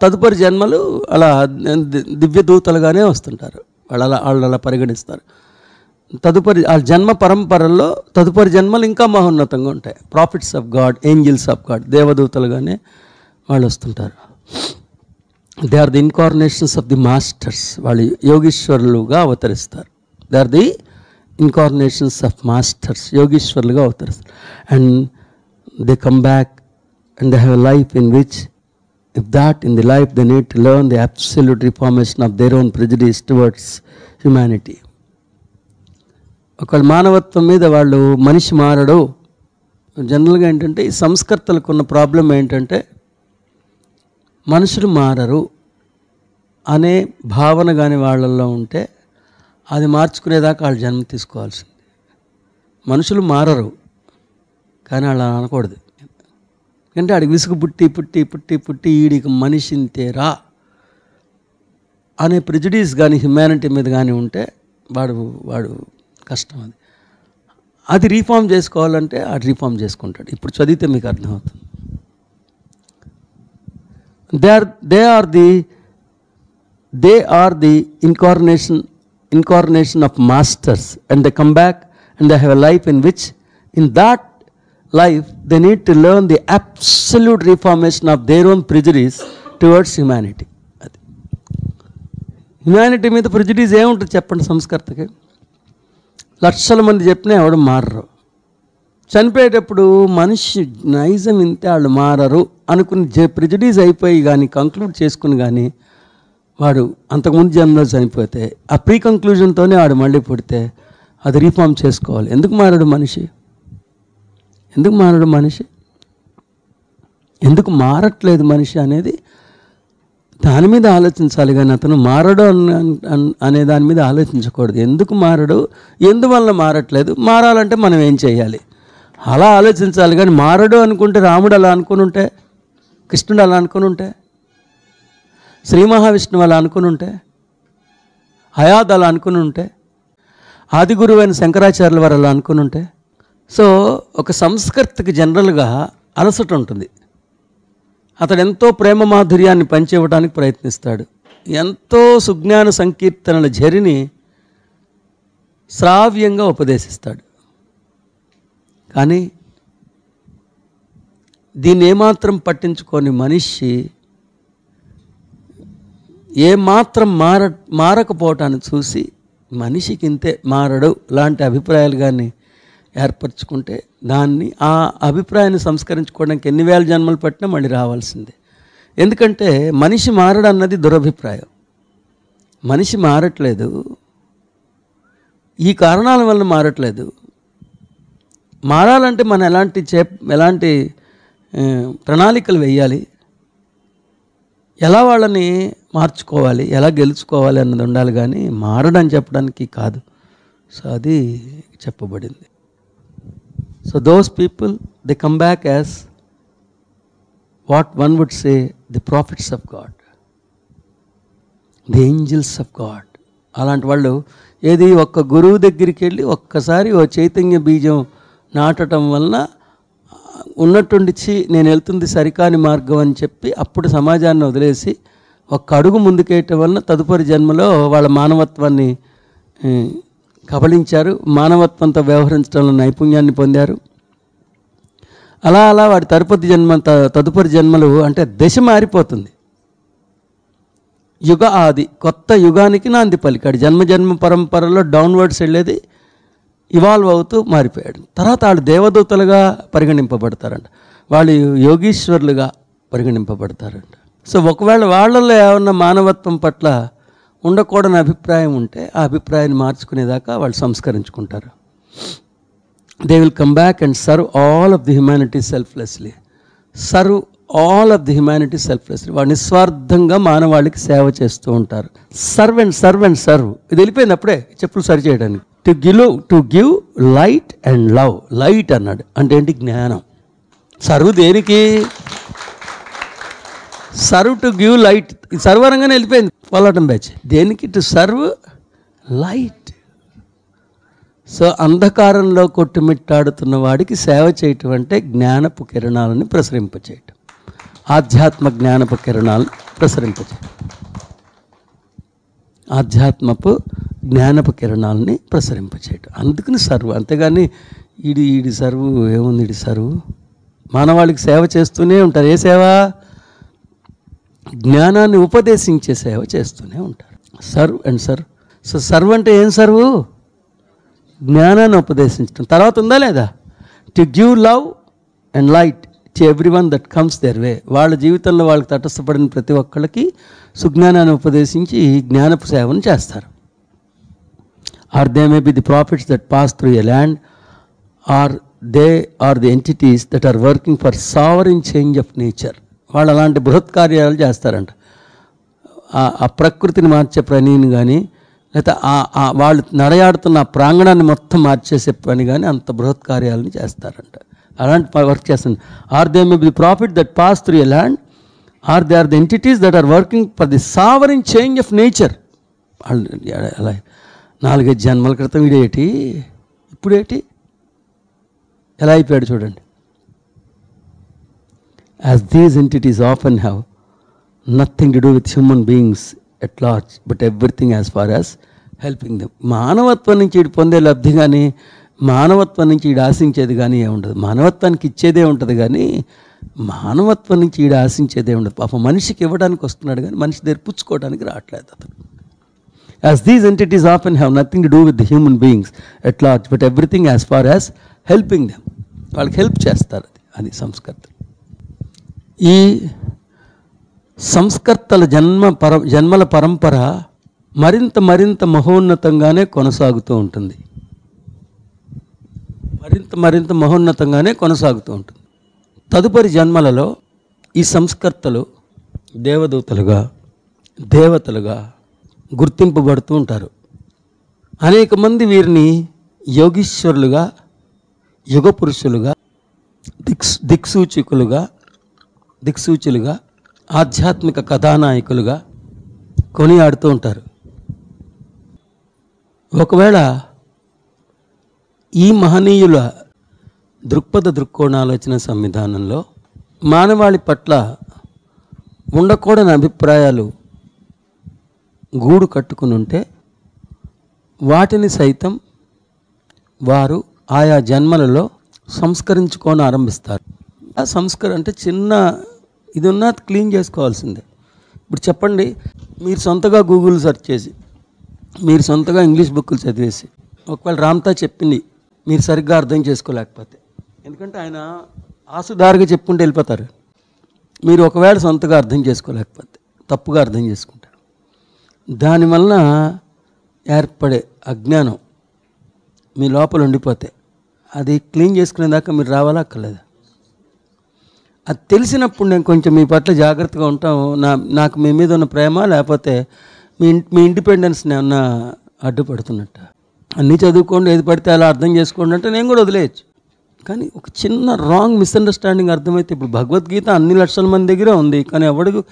తదుపరి జన్మలు అలా దివ్య దూతలుగానే వస్తుంటారు. వాళ్ళు అలా పరిగణిస్తారు. తదుపరి ఆ జన్మ పరంపరల్లో తదుపరి జన్మలు ఇంకా మహోన్నతంగా ఉంటాయి. Prophets of God, angels of God, దేవదూతలుగానే వాళ్ళు వస్తుంటారు. They are the incarnations of the masters. వాళ్ళు యోగీశ్వరులుగా అవతరిస్తారు. They are the incarnations of masters, yogishwarluga avtaristaru, and they come back and they have a life in which in the life they need to learn the absolute reformation of their own prejudice towards humanity. ఒకళ్ళ మానవత్వం మీద వాళ్ళు మనిషి మారడు. జనరల్గా ఏంటంటే ఈ సంస్కర్తలకు ఉన్న ప్రాబ్లం ఏంటంటే మనుషులు మారరు అనే భావన కానీ వాళ్ళల్లో ఉంటే అది మార్చుకునేదాకా వాళ్ళు జన్మ తీసుకోవాల్సింది. మనుషులు మారరు, కానీ అలా అనకూడదు. అంటే ఆడికి విసుగు పుట్టి ఈడికి మనిషింతేరా అనే ప్రిజుడీస్ కానీ హ్యుమానిటీ మీద కానీ ఉంటే వాడు కష్టం. అది రీఫార్మ్ చేసుకోవాలంటే అది రీఫార్మ్ చేసుకుంటాడు. ఇప్పుడు చదివితే మీకు అర్థమవుతుంది. they are the incarnation of masters, and they come back and they have a life in which in that life they need to learn the absolute reformation of their own prejudice towards humanity. Humanity మీద prejudice ఏముంటుంది చెప్పండి సంస్కర్తకి? లక్షల మంది చెప్పినా ఎవడు మారరు. చనిపోయేటప్పుడు మనిషి నైజం ఇంతే, వాళ్ళు మారరు అనుకుని ప్రిజుడీస్ అయిపోయి కానీ కంక్లూడ్ చేసుకుని కానీ వాడు అంతకుముందు జన్మలో చనిపోతే ఆ ప్రీ కంక్లూజన్తోనే వాడు మళ్ళీ పుడితే అది రీఫార్మ్ చేసుకోవాలి. ఎందుకు మారడు మనిషి? ఎందుకు మారట్లేదు మనిషి అనేది దాని మీద ఆలోచించాలి, కానీ అతను మారడు అనే దాని మీద ఆలోచించకూడదు. ఎందుకు మారడు, ఎందువల్ల మారట్లేదు, మారాలంటే మనం ఏం చేయాలి అలా ఆలోచించాలి. కానీ మారడు అనుకుంటే రాముడు అలా అనుకుని ఉంటే, కృష్ణుడు అలా అనుకుని ఉంటే, శ్రీ మహావిష్ణువు అలా అనుకుని ఉంటే, హయాద్ అలా అనుకుని ఉంటే, ఆది గురువైన శంకరాచార్యుల వారు అలా అనుకుని ఉంటే. సో ఒక సంస్కర్తకి జనరల్గా అలసట ఉంటుంది. అతడు ఎంతో ప్రేమ మాధుర్యాన్ని పంచివ్వడానికి ప్రయత్నిస్తాడు. ఎంతో సుజ్ఞాన సంకీర్తనల ఝరిని శ్రావ్యంగా ఉపదేశిస్తాడు. కానీ దీన్ని ఏమాత్రం పట్టించుకొని మనిషి ఏమాత్రం మారకపోవటాన్ని చూసి మనిషికి ఇంతే మారడు లాంటి అభిప్రాయాలు కానీ ఏర్పరచుకుంటే దాన్ని ఆ అభిప్రాయాన్ని సంస్కరించుకోవడానికి ఎన్ని వేల జన్మలు పట్టినా మళ్ళీ రావాల్సిందే. ఎందుకంటే మనిషి మారడు అన్నది దురభిప్రాయం. మనిషి మారట్లేదు, ఈ కారణాల వల్ల మారట్లేదు. మారాలంటే మనం ఎలాంటి ప్రణాళికలు వేయాలి, ఎలా వాళ్ళని మార్చుకోవాలి, ఎలా గెలుచుకోవాలి అన్నది ఉండాలి, కానీ మారడని చెప్పడానికి కాదు. సో అది చెప్పబడింది. So those people they come back as what one would say the prophets of God, the angels of God. అలాంటి వాళ్ళు ఏది ఒక్క గురువు దగ్గరికి వెళ్ళి ఒక్కసారి ఓ చైతన్య బీజం నాటడం వలన ఉన్నట్టుండిచి నేను వెళ్తుంది సరికాని మార్గం అని చెప్పి అప్పుడు సమాజాన్ని వదిలేసి ఒక్క అడుగు ముందుకేయటం వలన తదుపరి జన్మలో వాళ్ళ మానవత్వాన్ని కబళించారు, మానవత్వంతో వ్యవహరించడంలో నైపుణ్యాన్ని పొందారు. అలా అలా వాడి తదుపరి జన్మలు అంటే దశ మారిపోతుంది. యుగ ఆది కొత్త యుగానికి నాంది పలికాడు. జన్మ పరంపరలో డౌన్వర్డ్స్ వెళ్ళేది ఇవాల్వ్ అవుతూ మారిపోయాడు. తర్వాత వాళ్ళు దేవదూతలుగా పరిగణింపబడతారంట, వాళ్ళు యోగీశ్వరులుగా పరిగణింపబడతారంట. సో ఒకవేళ వాళ్ళల్లో ఏమన్నా మానవత్వం పట్ల ఉండకూడని అభిప్రాయం ఉంటే ఆ అభిప్రాయాన్ని మార్చుకునేదాకా వాళ్ళు సంస్కరించుకుంటారు. They will come back and serve all of the humanity selflessly. Serve all of the humanity selflessly. వాళ్ళు నిస్వార్థంగా మానవాళికి సేవ చేస్తూ ఉంటారు. Serve and serve and serve. ఇది వెళ్ళిపోయింది అప్పుడే చెప్పులు సరి చేయడానికి. To give light and love. Light అన్నాడు అంటే ఏంటి? జ్ఞానం. సర్వ్ దేనికి? Serve to give light. సర్వరంగానే వెళ్ళిపోయింది పోలాటం బ్యాచ్. దేనికి? To serve light. సో అంధకారంలో కొట్టుమిట్టాడుతున్న వాడికి సేవ చేయటం అంటే జ్ఞానపు కిరణాలను ప్రసరింపచేయటం, ఆధ్యాత్మ జ్ఞానపు కిరణాలను ప్రసరింపచేయటం, ఆధ్యాత్మపు జ్ఞానపు కిరణాలని ప్రసరింపచేయటం. అందుకని సర్వ్. అంతేగాని ఈడి సర్వు ఏముంది? ఈడి సర్వు మానవాళికి సేవ చేస్తూనే ఉంటారు. ఏ సేవ? జ్ఞానాన్ని ఉపదేశించే సేవ చేస్తూనే ఉంటారు. Serve and serve. So serve అంటే ఏం సర్వు? జ్ఞానాన్ని ఉపదేశించడం. తర్వాత ఉందా లేదా? To give love and light to every one that comes there వే. వాళ్ళ జీవితంలో వాళ్ళకి తటస్థపడిన ప్రతి ఒక్కళ్ళకి సుజ్ఞానాన్ని ఉపదేశించి జ్ఞానపు సేవను చేస్తారు. Or they may be the prophets that pass through a land, or they are the entities that are working for sovereign change of nature. వాళ్ళు అలాంటి బృహత్ కార్యాలు చేస్తారంట. ఆ ప్రకృతిని మార్చే పనిని కానీ, లేకపోతే వాళ్ళు నడయాడుతున్న ఆ ప్రాంగణాన్ని మొత్తం మార్చేసే పని కానీ అంత బృహత్ కార్యాలను చేస్తారంట. అలాంటి వర్క్ చేస్తుంది. Or they may be the prophet that pass through a land, or they are the entities that are working for the sovereign change of nature. వాళ్ళు అలా 4-5 జన్మల క్రితం వీడేటి, ఇప్పుడేటి, ఎలా అయిపోయాడు చూడండి. As these entities often have nothing to do with human beings at large, but everything as far as helping them. మానవత్వం నుంచి వీడు పొందే లబ్ధి కానీ, మానవత్వం నుంచి వీడు ఆశించేది కానీ ఏముండదు. మానవత్వానికి ఇచ్చేదే ఉంటుంది కానీ మానవత్వం నుంచి వీడు ఆశించేదే ఉండదు. పాపం మనిషికి ఇవ్వడానికి వస్తున్నాడు కానీ మనిషి దగ్గర పుచ్చుకోవడానికి రావట్లేదు అతను. As these entities often have nothing to do with the human beings at large, but everything as far as helping them. వాళ్ళకి హెల్ప్ చేస్తారు. అది సంస్కర్త. ఈ సంస్కర్తల జన్మల పరంపర మరింత మహోన్నతంగానే కొనసాగుతూ ఉంటుంది. మరింత మహోన్నతంగానే కొనసాగుతూ ఉంటుంది. తదుపరి జన్మలలో ఈ సంస్కర్తలు దేవతలుగా గుర్తింపబడుతూ ఉంటారు. అనేక మంది వీరిని యోగీశ్వరులుగా, యుగ పురుషులుగా, దిక్సూచులుగా, ఆధ్యాత్మిక కథానాయకులుగా కొనియాడుతూ ఉంటారు. ఒకవేళ ఈ మహనీయుల దృక్కోణాలోచన సంవిధానంలో మానవాళి పట్ల ఉండకూడని అభిప్రాయాలు గూడు కట్టుకుని ఉంటే వాటిని సైతం వారు ఆయా జన్మలలో సంస్కరించుకొని ఆరంభిస్తారు. ఆ సంస్కరణ అంటే చిన్న ఇది ఉన్నా క్లీన్ చేసుకోవాల్సిందే. ఇప్పుడు చెప్పండి, మీరు సొంతగా గూగుల్ సెర్చ్ చేసి, మీరు సొంతగా ఇంగ్లీష్ బుక్కులు చదివేసి, ఒకవేళ రామ్తా చెప్పింది మీరు సరిగ్గా అర్థం చేసుకోలేకపోతే, ఎందుకంటే ఆయన ఆసుదారుగా చెప్పుకుంటూ వెళ్ళిపోతారు, మీరు ఒకవేళ సొంతగా అర్థం చేసుకోలేకపోతే తప్పుగా అర్థం చేసుకుంటారు. దానివలన ఏర్పడే అజ్ఞానం మీ లోపల ఉండిపోతే అది క్లీన్ చేసుకునేదాకా మీరు రావాలా అక్కర్లేదా? అది తెలిసినప్పుడు నేను కొంచెం మీ పట్ల జాగ్రత్తగా ఉంటాం. నాకు మీ మీద ఉన్న ప్రేమ, లేకపోతే మీ ఇండిపెండెన్స్ని ఏమన్నా అడ్డుపడుతున్నట్ట. అన్నీ చదువుకోండి, ఏది పడితే అలా అర్థం చేసుకోండి అంటే నేను కూడా వదిలేయచ్చు. కానీ ఒక చిన్న రాంగ్ మిస్అండర్స్టాండింగ్ అర్థమైతే, ఇప్పుడు భగవద్గీత అన్ని లక్షల మంది దగ్గర ఉంది, కానీ ఎవడికి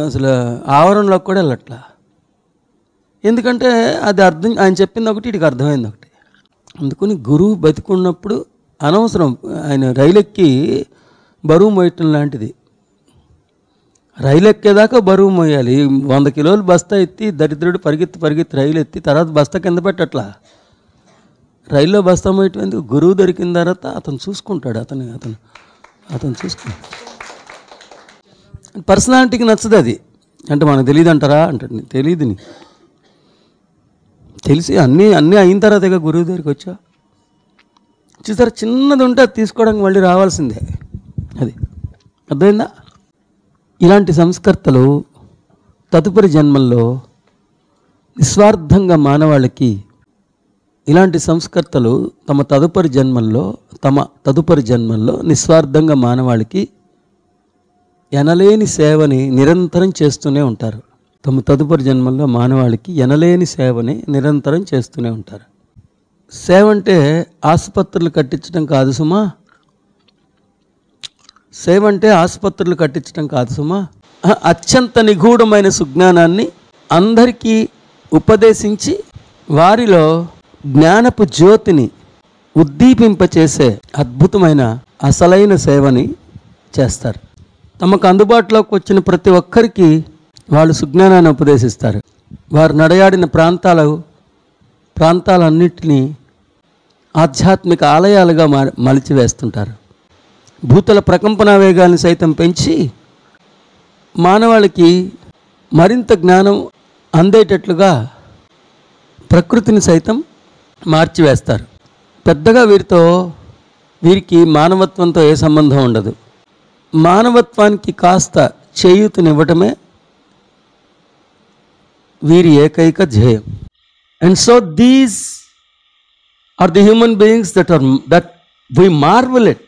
అసలు ఆవరణలోకి కూడా వెళ్ళట్లా. ఎందుకంటే అది అర్థం, ఆయన చెప్పింది ఒకటి, ఇటుకి అర్థమైంది ఒకటి. అందుకని గురువు బతికున్నప్పుడు అనవసరం. ఆయన రైలెక్కి బరువు మోయటం లాంటిది. రైలు ఎక్కేదాకా బరువు మోయాలి. 100 కిలోలు బస్తా ఎత్తి దరిద్రుడు పరిగెత్తి రైలు ఎత్తి తర్వాత బస్తా కింద పెట్టట్లా. రైల్లో బస్తా మోయటం ఎందుకు? గురువు దొరికిన తర్వాత అతను చూసుకుంటాడు. అతను చూసుకుంటాడు. పర్సనాలిటీకి నచ్చదు అది. అంటే మనకు తెలియదు అంటారా అంటాడు. తెలియదు, తెలిసి అన్నీ అయిన తర్వాత ఇక గురువు దగ్గరికి వచ్చా చూసారు, చిన్నది ఉంటే అది తీసుకోవడానికి మళ్ళీ రావాల్సిందే. అది అర్థమైందా? ఇలాంటి సంస్కర్తలు తదుపరి జన్మల్లో నిస్వార్థంగా మానవాళికి, ఇలాంటి సంస్కర్తలు తమ తదుపరి జన్మల్లో నిస్వార్థంగా మానవాళికి ఎనలేని సేవని నిరంతరం చేస్తూనే ఉంటారు. తమ తదుపరి జన్మల్లో మానవాళికి ఎనలేని సేవని నిరంతరం చేస్తూనే ఉంటారు. సేవ అంటే ఆసుపత్రులు కట్టించడం కాదు సుమా. సేవ అంటే ఆసుపత్రులు కట్టించడం కాదు సుమా. అత్యంత నిగూఢమైన సుజ్ఞానాన్ని అందరికీ ఉపదేశించి వారిలో జ్ఞానపు జ్యోతిని ఉద్దీపింపచేసే అద్భుతమైన అసలైన సేవని చేస్తారు. తమకు అందుబాటులోకి వచ్చిన ప్రతి ఒక్కరికి వాళ్ళు సుజ్ఞానాన్ని ఉపదేశిస్తారు. వారు నడయాడిన ప్రాంతాలన్నింటినీ ఆధ్యాత్మిక ఆలయాలుగా మలిచివేస్తుంటారు. భూతల ప్రకంపన వేగాన్ని సైతం పెంచి మానవాళికి మరింత జ్ఞానం అందేటట్లుగా ప్రకృతిని సైతం మార్చివేస్తారు. పెద్దగా వీరికి మానవత్వంతో ఏ సంబంధం ఉండదు. మానవత్వానికి కాస్త చేయూతనివ్వటమే వీరి ఏకైక ధ్యేయం. And so these are the human beings that we marvel at.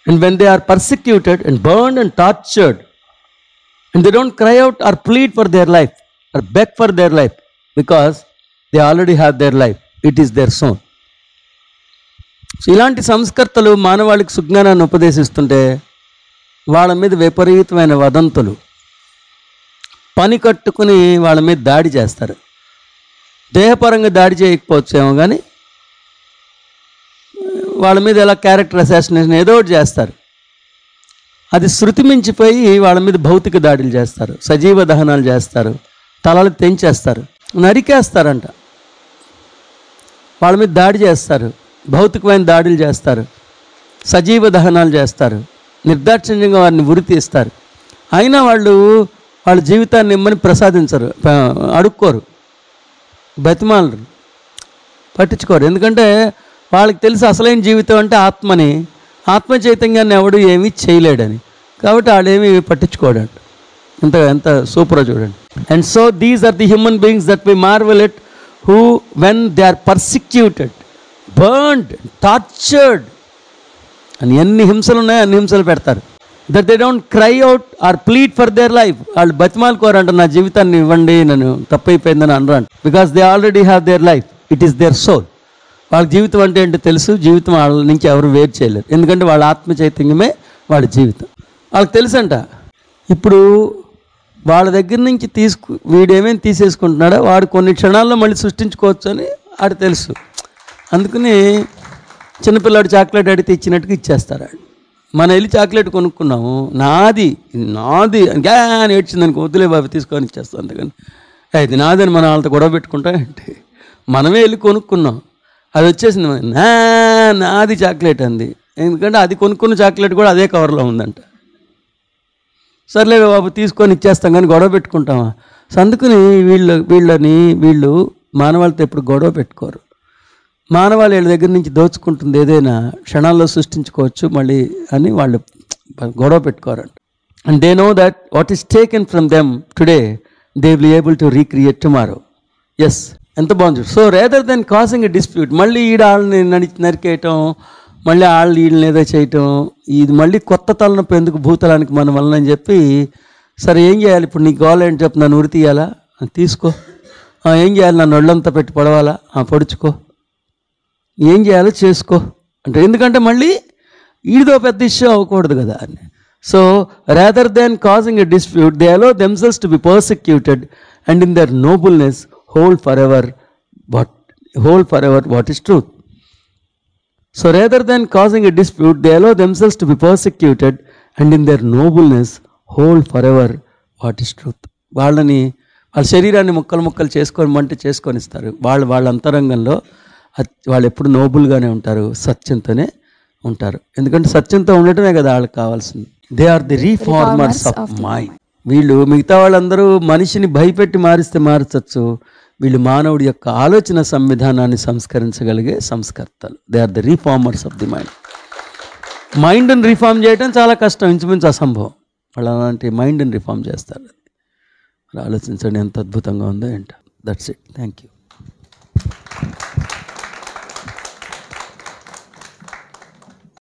And when they are persecuted and burned and tortured, and they don't cry out or plead for their life or beg for their life, because they already have their life, it is their soul. So ఇలాంటి సంస్కర్తలు మానవాళికి సుజ్ఞానాన్ని ఉపదేశిస్తుంటే వాళ్ళ మీద విపరీతమైన వదంతులు పని కట్టుకుని వాళ్ళ మీద దాడి చేస్తారు. దేహపరంగా దాడి చేయకపోవచ్చేమో కానీ వాళ్ళ మీద ఎలా క్యారెక్టర్ అసాసినేషన్ ఏదో ఒకటి చేస్తారు. అది శృతి మించిపోయి వాళ్ళ మీద భౌతిక దాడులు చేస్తారు, సజీవ దహనాలు చేస్తారు, తలలు తెంచేస్తారు, నరికేస్తారంట. వాళ్ళ మీద దాడి చేస్తారు, భౌతికమైన దాడులు చేస్తారు, సజీవ దహనాలు చేస్తారు, నిర్దాక్షిణ్యంగా వారిని ఉరి తీస్తారు. అయినా వాళ్ళ జీవితాన్ని ఇమ్మని ప్రసాదించరు, అడుక్కోరు, బతిమాలరు, పట్టించుకోరు. ఎందుకంటే వాళ్ళకి తెలిసి అసలైన జీవితం అంటే ఆత్మ చైతన్యాన్ని ఎవడు ఏమీ చేయలేడని. కాబట్టి వాళ్ళేమీ పట్టించుకోడంట. ఎంత సూపరో చూడండి. And so these are the human beings that we marvel at, who when they are persecuted, burned, tortured అని ఎన్ని హింసలు ఉన్నాయో అన్ని హింసలు పెడతారు. That they don't cry out or plead for their life. వాళ్ళు బతిమాలుకోరంట, నా జీవితాన్ని ఇవ్వండి, నన్ను తప్పైపోయిందని అనరంట. Because they already have their life, it is their soul. వాళ్ళ జీవితం అంటే ఏంటో తెలుసు, జీవితం వాళ్ళ నుంచి ఎవరు వేరు చేయలేరు, ఎందుకంటే వాళ్ళ ఆత్మ చైతన్యమే వాళ్ళ జీవితం. వాళ్ళకి తెలుసంట ఇప్పుడు వాళ్ళ దగ్గర నుంచి వీడేమేమి తీసేసుకుంటున్నాడో వాడు కొన్ని క్షణాల్లో మళ్ళీ సృష్టించుకోవచ్చు అని వాడు తెలుసు. అందుకని చిన్నపిల్లాడు చాక్లెట్ అడిగితే ఇచ్చినట్టుగా ఇచ్చేస్తారు. మనం వెళ్ళి చాక్లెట్ కొనుక్కున్నాము, నాది అని ఏడ్చిందనుకో, వద్దులే బాబు తీసుకొని ఇచ్చేస్తాం. అందుకని అది నాదని మనం వాళ్ళతో గొడవ పెట్టుకుంటామంటే, మనమే వెళ్ళి కొనుక్కున్నాం, అది వచ్చేసింది, నాది చాక్లెట్ అంది. ఎందుకంటే అది కొనుక్కున్న చాక్లెట్ కూడా అదే కవర్లో ఉందంట. సర్లే బాబు తీసుకొని ఇచ్చేస్తాం కానీ గొడవ పెట్టుకుంటామా? సో అందుకని వీళ్ళు మానవాళ్ళతో ఎప్పుడు గొడవ పెట్టుకోరు. మానవాళి వీళ్ళ దగ్గర నుంచి దోచుకుంటుంది ఏదైనా క్షణాల్లో సృష్టించుకోవచ్చు మళ్ళీ అని వాళ్ళు గొడవ పెట్టుకోరంట. And they know that what is taken from them today they will able to recreate tomorrow. Yes, ఎంత బాగుంది. So rather than causing a dispute, మళ్ళీ వాళ్ళని నరికేయటం, మళ్ళీ వీళ్ళని ఏదో చేయటం, ఇది మళ్ళీ కొత్త తలనొప్పి ఎందుకు భూతలానికి మన వలన అని చెప్పి, సరే ఏం చేయాలి ఇప్పుడు, నీకు కావాలని చెప్పి నన్ను ఉరి తీయాలా, తీసుకో. ఏం చేయాలి, నన్ను ఒళ్ళంతా పెట్టి పొడవాలా, పొడుచుకో, ఏం చేయాలో చేసుకో అంటే, ఎందుకంటే మళ్ళీ వీడిదో పెద్ద ఇష్యూ అవ్వకూడదు కదా అని. So rather than causing a dispute they allow themselves to be persecuted and in their nobleness hold for ever what is truth. So rather than causing a dispute, they allow themselves to be persecuted and in their nobleness hold forever what is truth. వాళ్ళ శరీరాన్ని ముక్కలు చేసుకొని ఇస్తారు. వాళ్ళ అంతరంగంలో వాళ్ళు ఎప్పుడు నోబుల్గానే ఉంటారు, సత్యంతోనే ఉంటారు. ఎందుకంటే సత్యంతో ఉండటమే కదా వాళ్ళకి కావాల్సింది. They are the reformers of mind. వీళ్ళు మిగతా వాళ్ళందరూ మనిషిని భయపెట్టి మారిస్తే మారచ్చు, వీళ్ళు మానవుడి యొక్క ఆలోచన సంవిధానాన్ని సంస్కరించగలిగే సంస్కర్తలు. They are the reformers of the mind. మైండ్ని రిఫార్మ్ చేయడం చాలా కష్టం, ఇంచుమించు అసంభవం. వాళ్ళు అలాంటి మైండ్ని రిఫార్మ్ చేస్తారు. ఆలోచించండి ఎంత అద్భుతంగా ఉందో ఏంటో. That's it. Thank you.